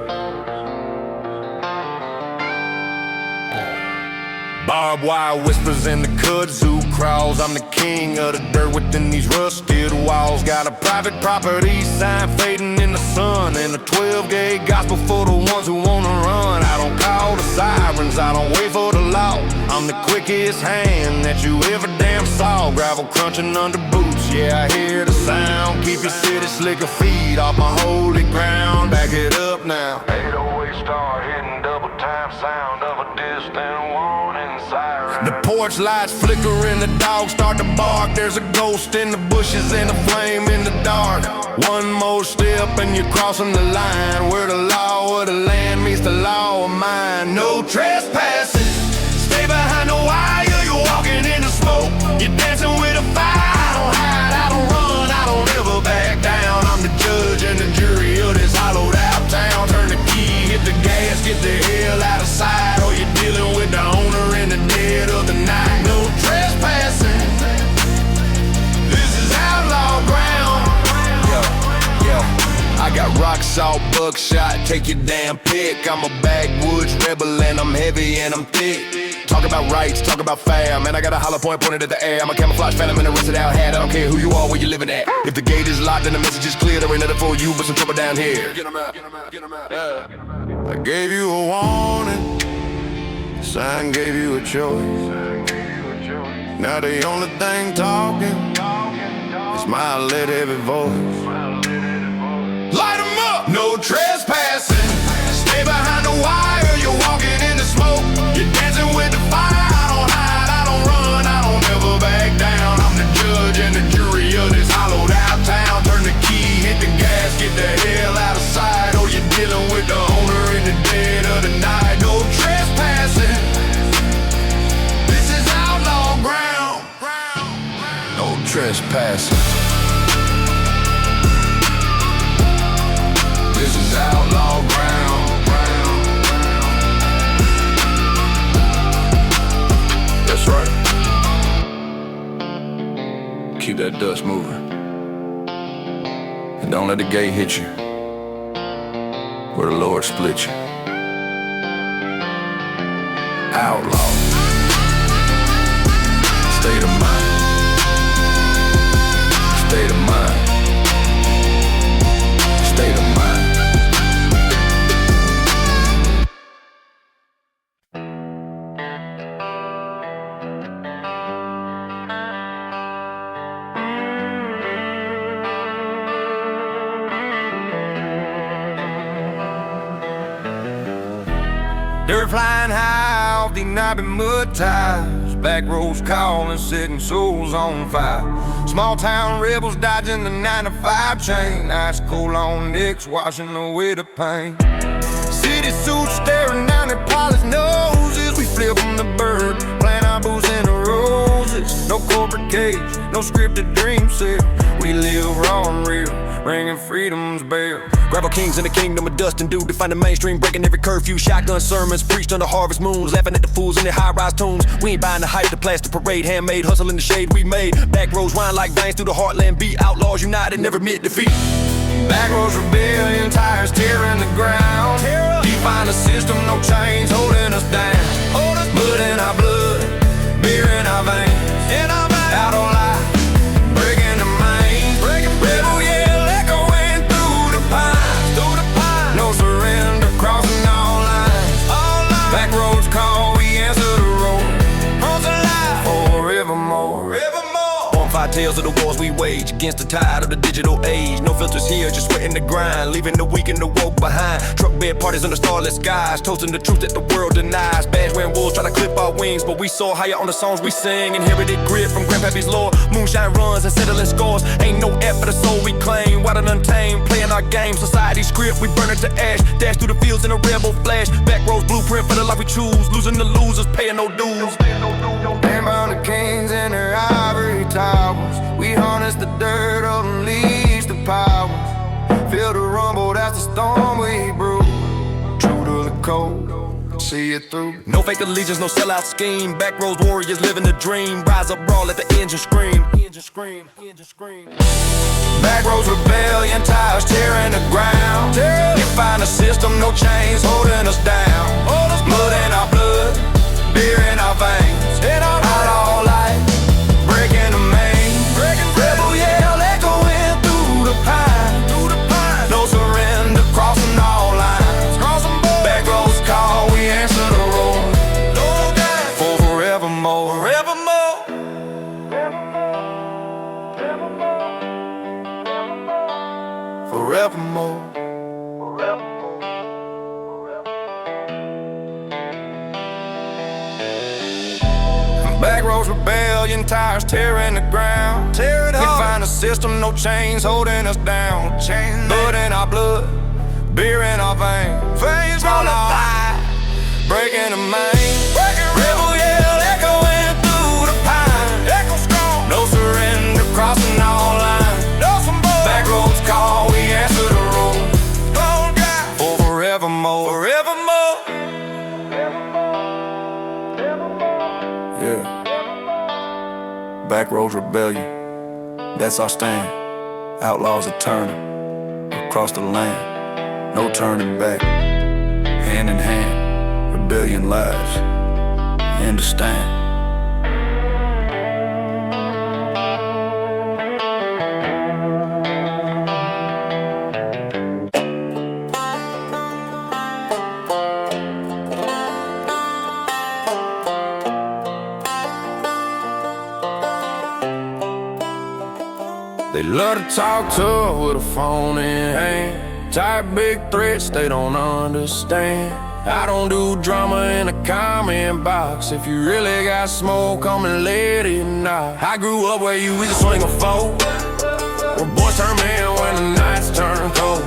Barbed wire whispers in the kudzu crawls. I'm the king of the dirt within these rusted walls. Got a private property sign fading in the sun, and a 12-gauge gospel for the ones who wanna run. I don't call the sirens, I don't wait for the law. I'm the quickest hand that you ever damn saw. Gravel crunching under boots, yeah, I hear the sound. Keep your city slicker feet off my holy ground. Back it up now. 808 star hitting double time, sound of a distant warning siren. The porch lights flicker and the dogs start to bark. There's a ghost in the bushes and a flame in the dark. One more step and you're crossing the line, where the law of the land meets the law of mine. No trespassing, stay behind the wire. You're walking in the smoke, you're dancing with a fire. I don't hide, I don't run, I don't ever back down. I'm the judge and the jury of this hollowed out town. Turn the key, hit the gas, get the hell out of sight, or you're dealing with the owner in the dead of the night. No trespassing, this is outlaw ground. I got rock salt, buckshot, take your damn pick. I'm a backwoods rebel and I'm heavy and I'm thick. Talk about rights, talk about fair. Man, I got a hollow point pointed at the air. I'm a camouflage phantom in a rusted out hat. I don't care who you are, where you living at. If the gate is locked and the message is clear, there ain't nothing for you but some trouble down here. Get 'em out, get 'em out, get 'em out. Yeah. I gave you a warning, Sign gave you a choice. Now the only thing talking is my lead heavy voice. Light 'em up! No trespassing. Stay behind the wire. You're walking in the smoke. You're dancing with the fire. I don't hide, I don't run, I don't ever back down. I'm the judge and the jury of this hollowed out town. Turn the key, hit the gas, get the hell out of sight. Oh, you're dealing with the owner in the dead of the night. No trespassing. This is outlaw ground. No trespassing. This is outlaw ground. That's right. Keep that dust moving. And don't let the gate hit you where the Lord split you. Outlaw. State of mind. State of mind. State of mind. Dirt flying high off the knobby mud tires. Back roads calling, setting souls on fire. Small town rebels dodging the 9 to 5 chain. Ice cold on necks washing away the pain. City suits staring down at polished noses. We flip from the bird, plant our boots in the roses. No corporate cage, no scripted dream set. We live raw and real, ringing freedom's bell. Gravel kings in the kingdom of dust and dew. Define the mainstream, breaking every curfew. Shotgun sermons preached under harvest moons. Laughing at the fools in their high-rise tunes. We ain't buying the hype, the plastic parade. Handmade, hustle in the shade we made. Back roads wind like veins through the heartland beat. Outlaws united, never admit defeat. Back roads rebellion, tires tearing the ground. Define the system, no chains holding us down. Mud in our blood, beer in our veins. Out on life, breaking the main. Rebel yell echoing through the pines. No surrender, crossing all lines. Back roads call, we answer the road. Homes alive, forevermore. Bonfire tales of the wars we wage against the tide of the digital age. No filters here, just sweating the grind, leaving the weak and the woke behind. Truck bed parties under starless skies, toasting the truth that the world denies. Badge wearing wolves try to clip our wings, but we soar higher on the songs we sing. Inherited grit from Grandpappy's lore. Moonshine runs and settling scores. Ain't no F for the soul we claim. Wild and untamed, playing our game. Society's script, we burn it to ash. Dash through the fields in a rebel flash. Back roads blueprint for the life we choose. Losing the losers, paying no dues. Name on the kings and their ivory towers. We harness the dirt of them leaves to power. Feel the rumble, that's the storm we brew. True to the code, see it through. No fake allegiance, no sellout scheme. Back roads warriors living the dream. Rise up, brawl, let the engine scream. Back roads rebellion, tires tearing the ground. Define the system, no chains holding us down. Mud in our blood, beer in our veins. Out all light, breaking the main. Rebel yell echoing through the pine. No surrender, crossing all lines. Back roads call, we answer the road. For forevermore. Forevermore. Back roads rebellion, tires tearing the ground. Tear it up. We find a system, no chains holding us down. Blood in our blood, beer in our veins. Roll our high, breaking the main. Rebel yell echoing through the pine. No surrender, crossing all lines. Back roads call, we answer the road. For forevermore. Yeah. Back roads rebellion, that's our stand. Outlaws are turning across the land. No turning back. Hand in hand, rebellion lives. Understand? They love to talk tough with a phone in hand. Tired big threats they don't understand. I don't do drama in a comment box. If you really got smoke, come and let it knock. I grew up where you either swing or fold, where boys turn men when the nights turn cold.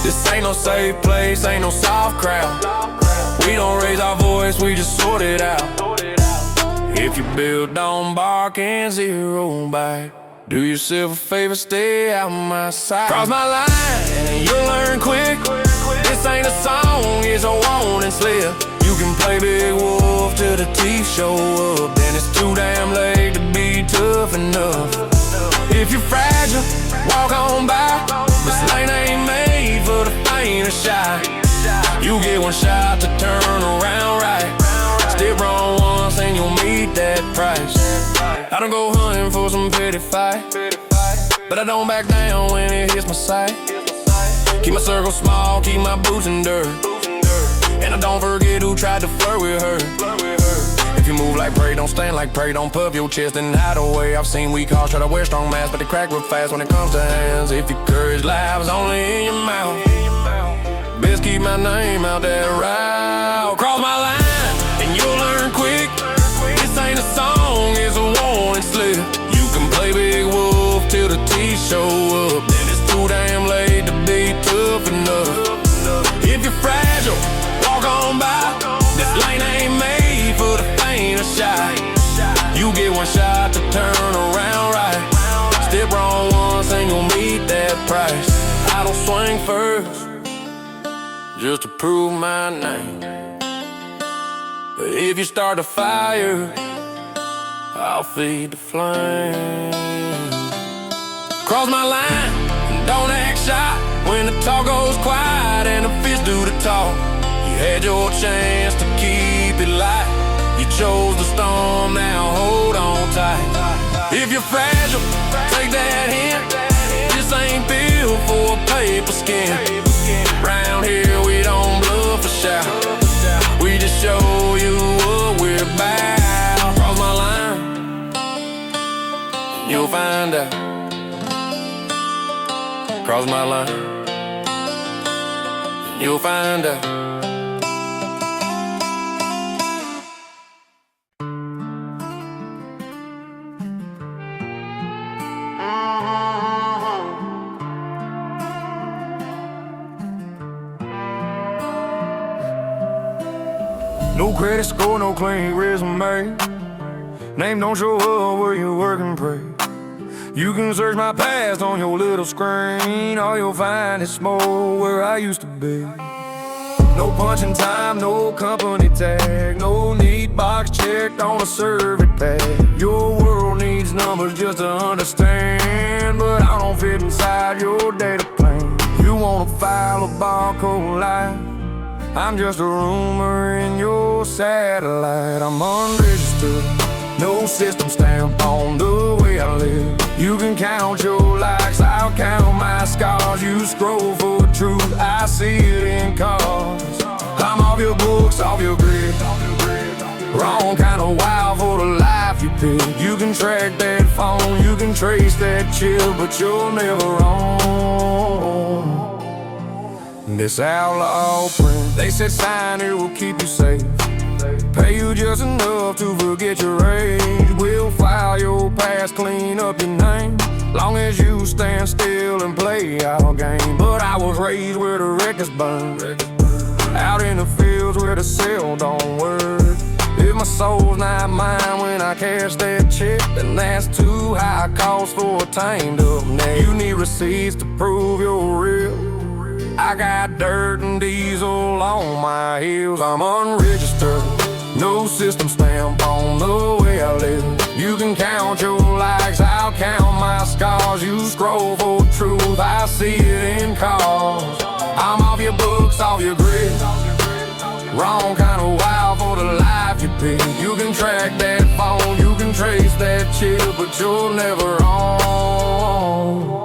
This ain't no safe place, ain't no soft crowd. We don't raise our voice, we just sort it out. If you build, don't bark and zero back. Do yourself a favor, stay out my sight. Cross my line and you'll learn quick. This ain't a song, it's a warning slip. You can play big wolf till the teeth show up. Then it's too damn late to be tough enough. If you're fragile, walk on by. This lane ain't made for the faint of shot. You get one shot to turn around right. Step wrong once and you'll meet that price. I don't go hunting for some petty fight, but I don't back down when it hits my sight. Keep my circle small, keep my boots in dirt, and I don't forget who tried to flirt with her. If you move like prey, don't stand like prey. Don't puff your chest and hide away. I've seen weak hearts try to wear strong masks, but they crack real fast when it comes to hands. If your courage lies only in your mouth, best keep my name out that route. Cross my line and you'll learn quick. This ain't a song, it's a warning slip. You can play big wolf till the teeth show up. Then it's too damn late to be tough enough. If you're fragile, walk on by. This lane ain't made for the faint of shot. You get one shot to turn around right. Step wrong once and you'll meet that price. I don't swing first just to prove my name, but if you start a fire, I'll feed the flame. Cross my line and don't act shy when the talk goes quiet and the fists do the talk. You had your chance to keep it light. You chose the storm, now hold on tight. If you're fragile, take that hint. This ain't built for a paper skin. Round here we don't bluff or shout. We just show you what we're about. Cross my line, you'll find out. Cross my line, you'll find out. No credit score, no clean resume. Name don't show up where you work and pray. You can search my past on your little screen. All you'll find is smoke where I used to be. No punching time, no company tag, no neat box checked on a survey tag. Your world needs numbers just to understand, but I don't fit inside your data plan. You wanna file a barcode line, I'm just a rumor in your satellite. I'm unregistered, no system stamp on the way I live. You can count your likes, I'll count my scars. You scroll for truth, I see it in cars. I'm off your books, off your grid. Wrong kind of wild for the life you pick. You can track that phone, you can trace that chill, but you're never wrong. This outlaw print, they said sign it will keep you safe. Pay you just enough to forget your age. We'll file your past, clean up your name, long as you stand still and play our game. But I was raised where the records burn, out in the fields where the cell don't work. If my soul's not mine when I cash that check, then that's too high cost for a tamed up neck. You need receipts to prove you're real. I got dirt and diesel on my heels. I'm unregistered, no system stamp on the way I live. You can count your likes, I'll count my scars. You scroll for truth, I see it in cars. I'm off your books, off your grid. Wrong kind of wild for the life you pick. You can track that phone, you can trace that chill, but you're never on.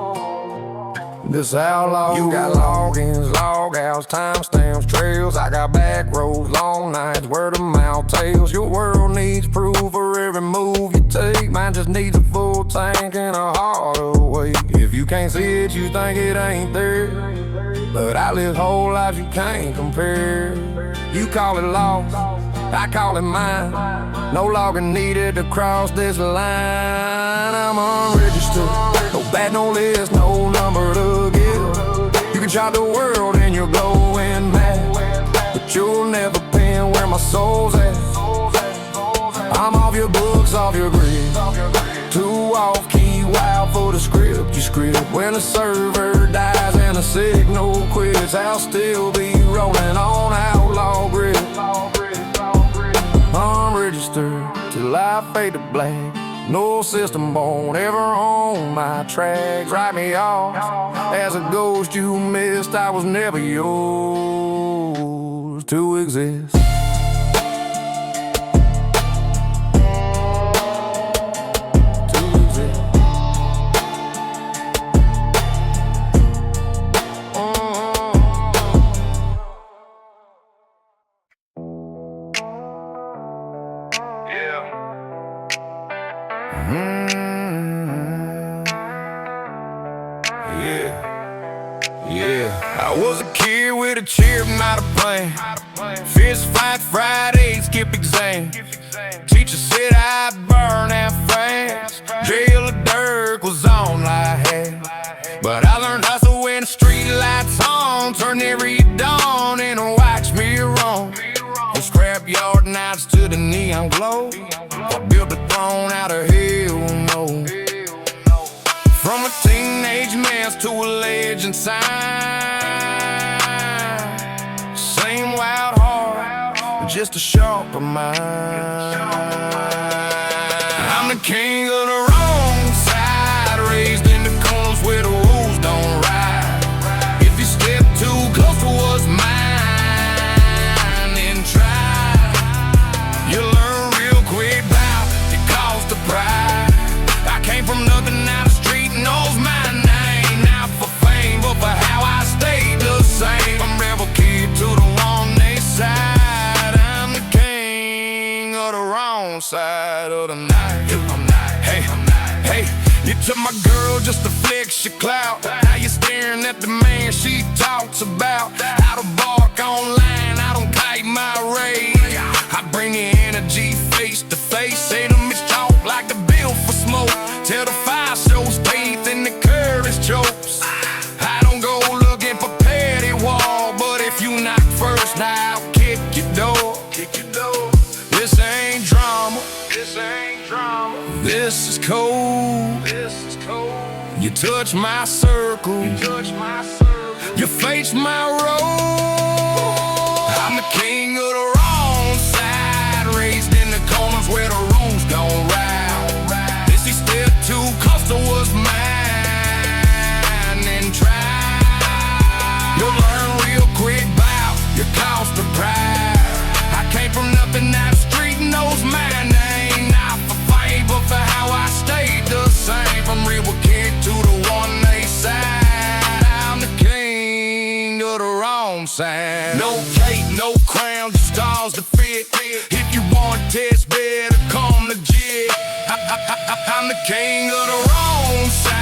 This outlaw, you got logins, logouts, timestamps, trails. I got back roads, long nights, word of mouth tales. Your world needs proof for every move you take. Mine just needs a full thinking a harder way. If you can't see it, you think it ain't there. But I live whole lives you can't compare. You call it lost, I call it mine. No longer needed to cross this line. I'm unregistered, no bad, no list, no number to give. You can shop the world and you're glowing mad, but you'll never pin where my soul's at. I'm off your books, off your grid, too off key, wild for the script you script. When the server dies and the signal quits, I'll still be rolling on outlaw grid. Unregistered till I fade to black. No system won't ever own my tracks. Write me off as a ghost you missed. I was never yours to exist. I was a kid with a chair, not a plane. Fist fight Friday, skip exam. Teacher said I'd burn out fast. Jail of Dirk was on like hell. But I learned hustle when the street lights on. Turn every dawn and watch me roam. The scrap yard nights to the neon glow. I built a throne out of hell, no. From a teenage mess to a legend sign. Same wild heart, just a sharper mind. I'm the king of the wrong side, raised in the corners where the rules don't ride. If you step too close to what's mine, then try. You learn real quick about the cost of pride. I came from nothing, out the street knows my name. Not for fame, but for how I stayed the same. I'm rebel kid to the wrong side. I'm the king of the wrong side of the night. Hey, hey, you took my girl just to flex your clout. Now you're staring at the man she talks about. How to bark online, I don't kite my rage. I bring the energy face to face. Say to Miss Chalk like the bill for smoke. Tell the fire shows faith and the courage chokes. I don't go looking for petty wall, but if you knock first, now I'll kick your door. This ain't drama. This is cold. You touch my circle. You face my road. I'm the king of the wrong side, raised in the corners where the rules don't ride. This he step too close to what's mine, and try. You'll learn real quick about your cost of pride. I came from nothing, that street knows my name. Not for fame, but for how I stayed the same. From real kid to the one they side. I'm the king of the wrong side. No cape, no crown, just stars to fit. If you want test, better come legit. I'm the king of the wrong side.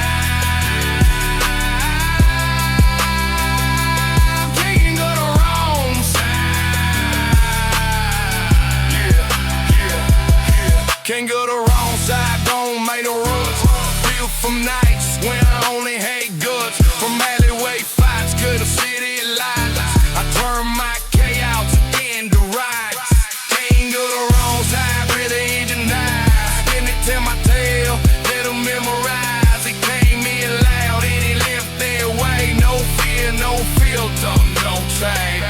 Can't go the wrong side, don't make no rush. Feel from nights when I only hate guts. From alleyway fights to the city lights, I turn my chaos into rights. Can't go the wrong side where the engine dies. Spin it till my tail, let them memorize. He came in loud and he left their way. No fear, no filter, no shame.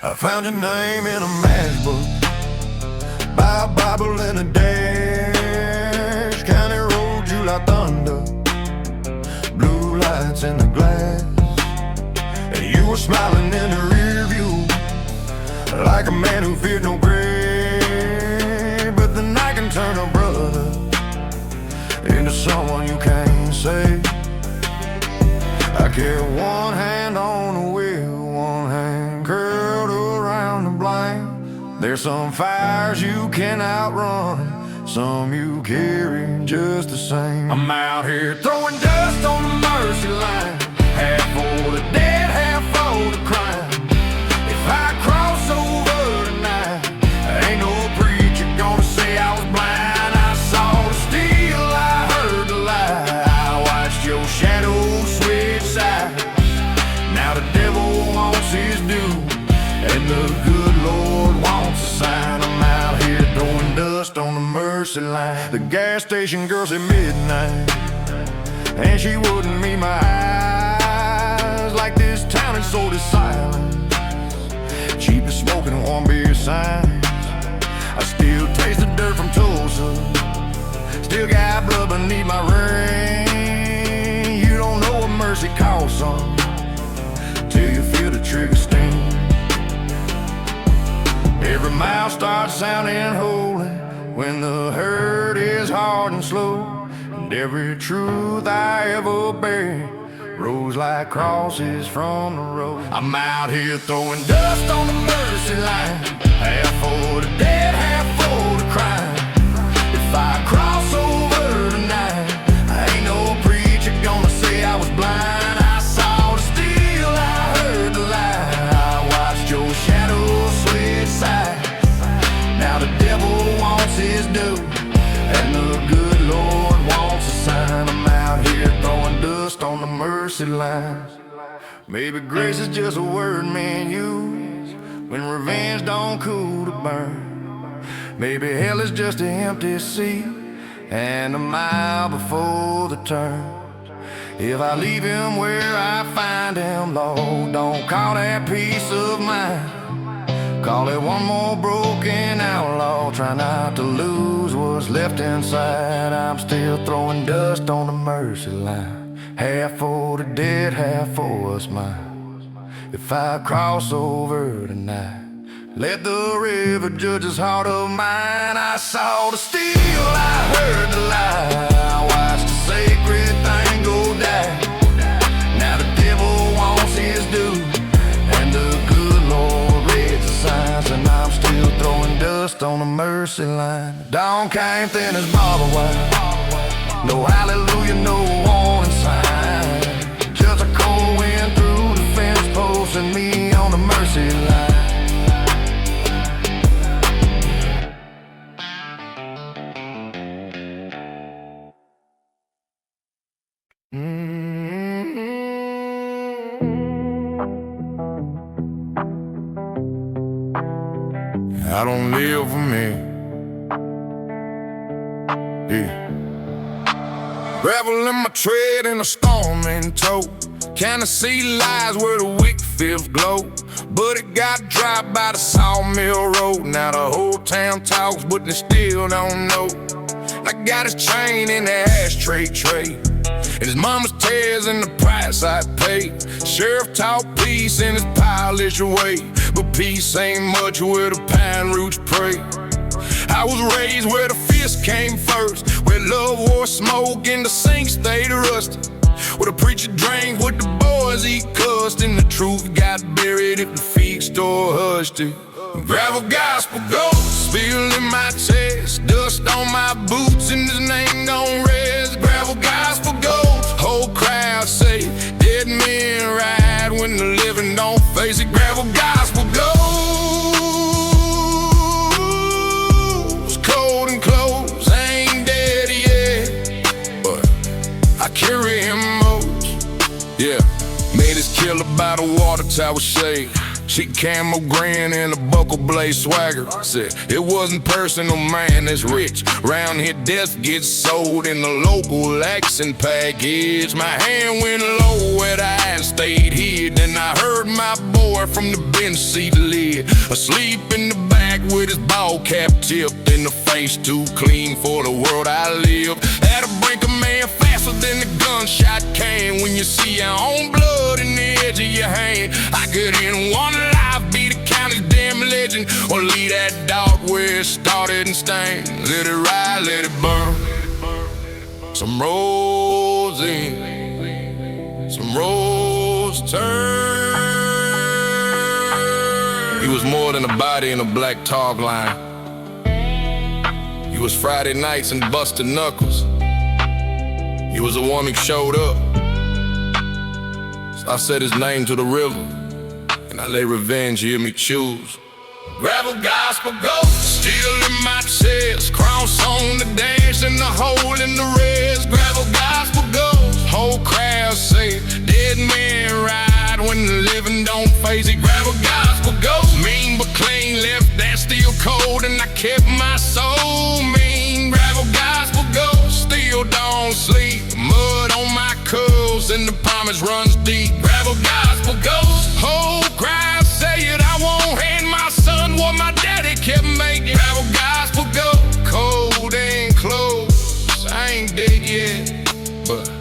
I found your name in a matchbook, by a Bible in a dash. County road, you like thunder, blue lights smiling in the rear view, like a man who feared no grave. But then I can turn a brother into someone you can't save. I carry one hand on the wheel, one hand curled around the blind. There's some fires you can outrun, some you carry just the same. I'm out here throwing dust on the mercy line, half for the dead, half for the crime. If I cross over tonight, ain't no preacher gonna say I was blind. I saw the steel, I heard the lie, I watched your shadow switch sides. Now the devil wants his due, and the good Lord wants a sign. I'm out here throwing dust on the mercy line. The gas station girls at midnight, and she wouldn't meet my eyes. Like this town is so silent, cheapest smoking warm beer signs. I still taste the dirt from Tulsa, still got blood beneath my ring. You don't know what mercy costs, son, till you feel the trigger sting. Every mile starts sounding holy when the hurt is hard and slow, and every truth I ever buried rose like crosses from the road. I'm out here throwing dust on the mercy line, half for the dead, half for the crime. If I cross over tonight, ain't no preacher gonna say I was blind. I saw the steel, I heard the lie, I watched your shadow switch sides. Now the devil wants his due, and the good Lord wants a sign. I'm out here throwing dust on the mercy line. Maybe grace is just a word men use when revenge don't cool the burn. Maybe hell is just an empty seat and a mile before the turn. If I leave him where I find him, Lord, don't call that peace of mind. Call it one more broken outlaw. Try not to lose what's left inside. I'm still throwing dust on the mercy line, half for the dead, half for us mine. If I cross over tonight, let the river judge this heart of mine. I saw the steel, I heard the lie, I watched the sacred thing go down. Now the devil wants his due, and the good Lord reads the signs. And I'm still throwing dust on the mercy line. Dawn came thin as barbed wire, no hallelujah, no warning sign. Just a cold wind through the fence post and me on the mercy line. I don't live for me. Yeah. Gravel in my tread and a storm in tow. Kinda see lies where the wick feels glow, but it got dry by the sawmill road. Now the whole town talks, but they still don't know. I got his chain in the ashtray tray, and his mama's tears in the price I paid. Sheriff talk peace in his polished way, but peace ain't much where the pine roots pray. I was raised where the fist came first, where love wore smoke and the sink stayed rusted, where the preacher drank what the boys he cussed, and the truth got buried if the feed store hushed it. Gravel gospel ghost spilled in my chest, dust on my boots and his name gon' rest. Gravel gospel ghost, whole crowd say dead men ride when the living don't face it. Gravel gospel ghost, cold and close, ain't dead yet, but I carry him most. Yeah, made his killer by the water tower shade. She camo grin and a buckle blade swagger. Said it wasn't personal, man, it's rich. Round here death gets sold in the local accent package. My hand went low where the eyes stayed hid, and I heard my boy from the bench seat lid, asleep in the back with his ball cap tipped, and the face too clean for the world I live. At a brink of man fast closer than the gunshot came. When you see your own blood in the edge of your hand, I could in one life be the county's damn legend, or leave that dog where it started and stained. Let it ride, let it burn. Some roads in, some roads turn. He was more than a body in a black talk line. He was Friday nights and busted knuckles. He was the one who showed up. So I said his name to the river, and I lay revenge, hear me choose. Gravel gospel ghost, still in my chest. Cross on the dash and the hole in the rest. Gravel gospel ghost, whole crowd say dead man ride when the living don't face it. Gravel gospel ghost, mean but clean, left that steel cold and I kept my soul mean. Gravel gospel ghost, still don't sleep. Mud on my curls and the promise runs deep. Gravel gospel ghost, whole crowd say it. I won't hand my son what my daddy kept making. Gravel gospel ghost, cold and close. I ain't dead yet, but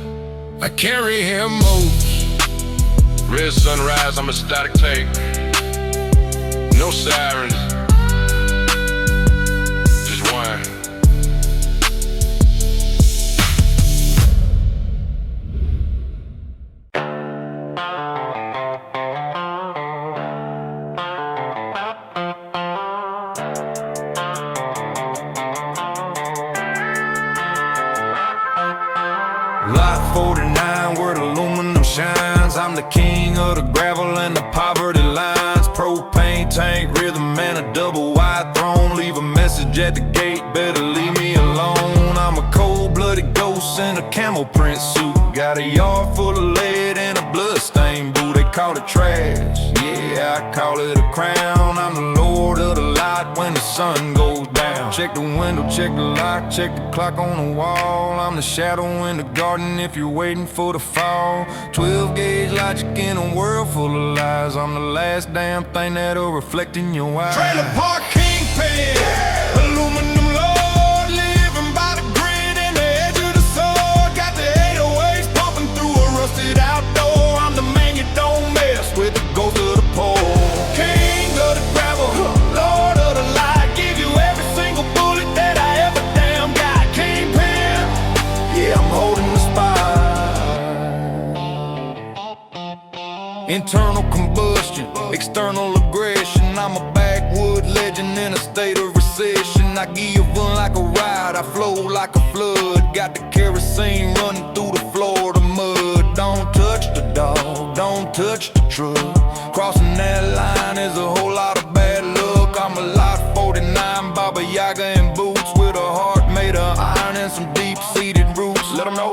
I carry him most. Red sunrise, I'm a static tape. No sirens, just wine. Lot 49 where the aluminum shines. I'm the king of the gravel and the poverty lines. Propane tank, rhythm and a double wide throne. Leave a message at the gate, better leave me alone. I'm a cold-blooded ghost in a camel print suit. Got a yard full of lead and a bloodstained boot. They call it trash, yeah, I call it a crown. I'm the lord of the light when the sun goes down. Check the window, check the lock, check the clock on the wall. I'm the shadow in the garden if you're waiting for the fall. 12-gauge logic in a world full of lies. I'm the last damn thing that'll reflect in your eyes. Trailer park kingpin, aluminum lord, living by the grid and the edge of the sword. Got the 808s pumping through a rusted outdoor. I'm the man you don't mess with, the ghost of the poor. King of the gravel, lord of the light, give you every single bullet that I ever damn got. Kingpin, yeah, I'm holding the spot. Internal combustion, external aggression. I'm a backwood legend in a state of recession. I give one like a ride, I flow like a flood. Got the kerosene running through the Florida mud. Don't touch the dog, don't touch the truck. Crossing that line is a whole lot of bad luck. I'm a lot 49, Baba Yaga in boots, with a heart made of iron and some deep-seated roots. Let them know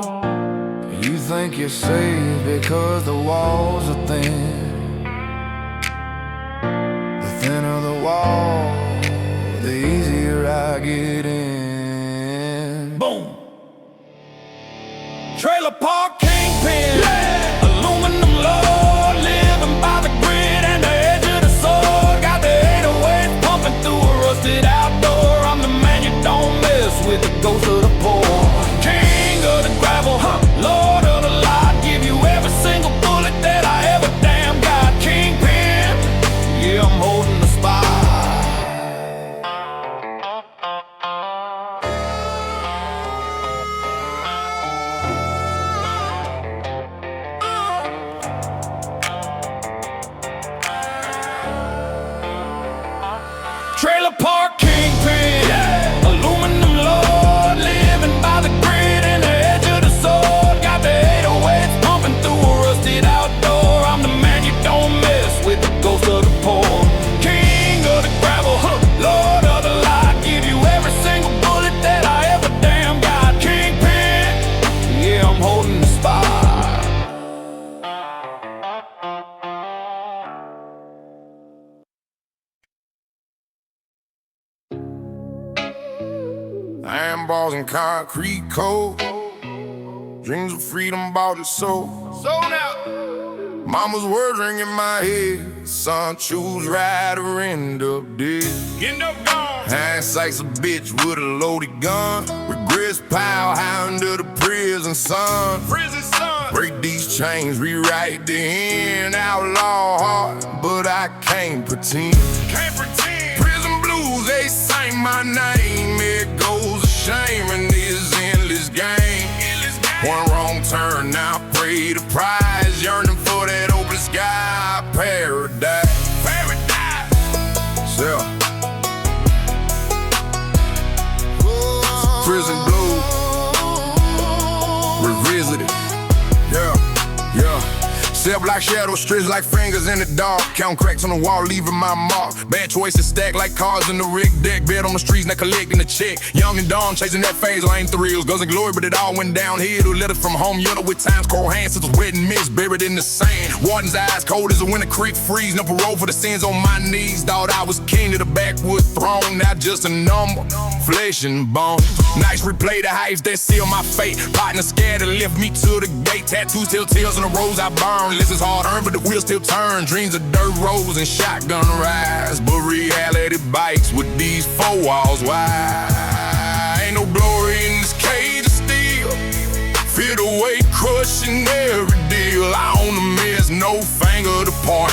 you think you're safe because the walls are thin. The thinner the wall, the easier I get in. Boom! Trailer park kingpin, yeah. Aluminum lord, living by the grid and the edge of the sword. Got the 808s pumping through a rusted outdoor. I'm the man you don't mess with, the ghost of the poor. King of the gravel, lord of the light, give you every single bullet that I ever damn got. Kingpin, yeah, I'm holding the spot. Trailer park kingpin, yeah. Aluminum lord, living by the grid and the edge of the sword. Got the 808s pumping through a rusted outdoor. I'm the man you don't mess with, the ghost of the poor. King of the gravel, lord of the light, give you every single bullet that I ever damn got. Kingpin, yeah, I'm holding the spot. Iron balls and concrete cold. Dreams of freedom bought it sold. Sold out. Mama's words ring in my head. Son, choose right or end up dead. End up gone. Hindsight's a bitch with a loaded gun. Regrets pile high under the prison prison sun. Break these chains, rewrite the end. Outlaw heart, but I can't pretend. Prison blues, they sing my name. It goes a shame in this endless game. One wrong turn, now pay the prize. Yearning for that open sky, paradise. Yeah. Prison blues, revisited. Yeah. Step like shadows, stretch like fingers in the dark. Count cracks on the wall, leaving my mark. Bad choices stacked like cards in the rig deck. Bed on the streets, not collecting the check. Young and dumb, chasing that phase, lame thrills. Guns and glory, but it all went downhill. Letters from home, yellow with time's cold hands. Since wet and mist, buried in the sand. Warden's eyes cold as a winter creek freeze. No parole for the sins on my knees. Thought I was king of the backwood throne, not just a number. Flesh and bone. Nice replay the heights that seal my fate. Partner scared to lift me to the gate. Tattoos, telltales on the roads I burn. This is hard earned, but the wheels still turn. Dreams of dirt roads and shotgun rides, but reality bites with these four walls wide. Ain't no glory in this cage of steel. Feel the weight crushing every deal. I own the mess, no finger to point.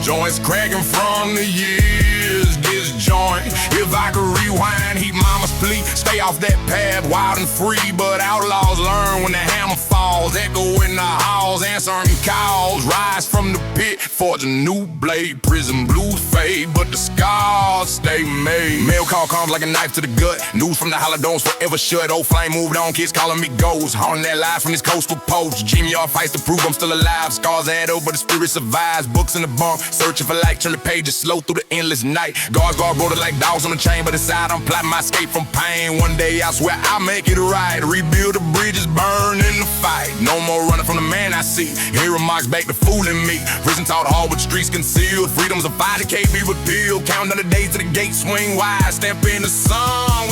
Joints cracking from the years disjoint. If I could rewind, heat mama's plea. Stay off that path, wild and free. But outlaws learn when the hammer falls. Echo in the halls, answering calls. Rise from the pit, forge a new blade. Prison blues fade, but the scars stay made. Mail call comes like a knife to the gut. News from the holidays forever shut. Old flame moved on, kids calling me ghosts. Haunting that life from this coastal post. Jimmy yard fights to prove I'm still alive. Scars add up, but the spirit survives. Books in the bunk, searching for light. Turn the pages slow through the endless night. Guards guard border like dogs on the chain, but inside I'm plotting my escape from pain. One day I swear I'll make it right. Rebuild the bridges, burn in the fight. No more running from the man I see. Hero marks back to fooling me. Prison taught hard with the streets concealed. Freedom's a fight that can't be repealed. Count down the days to the gate swing wide. Step in the sun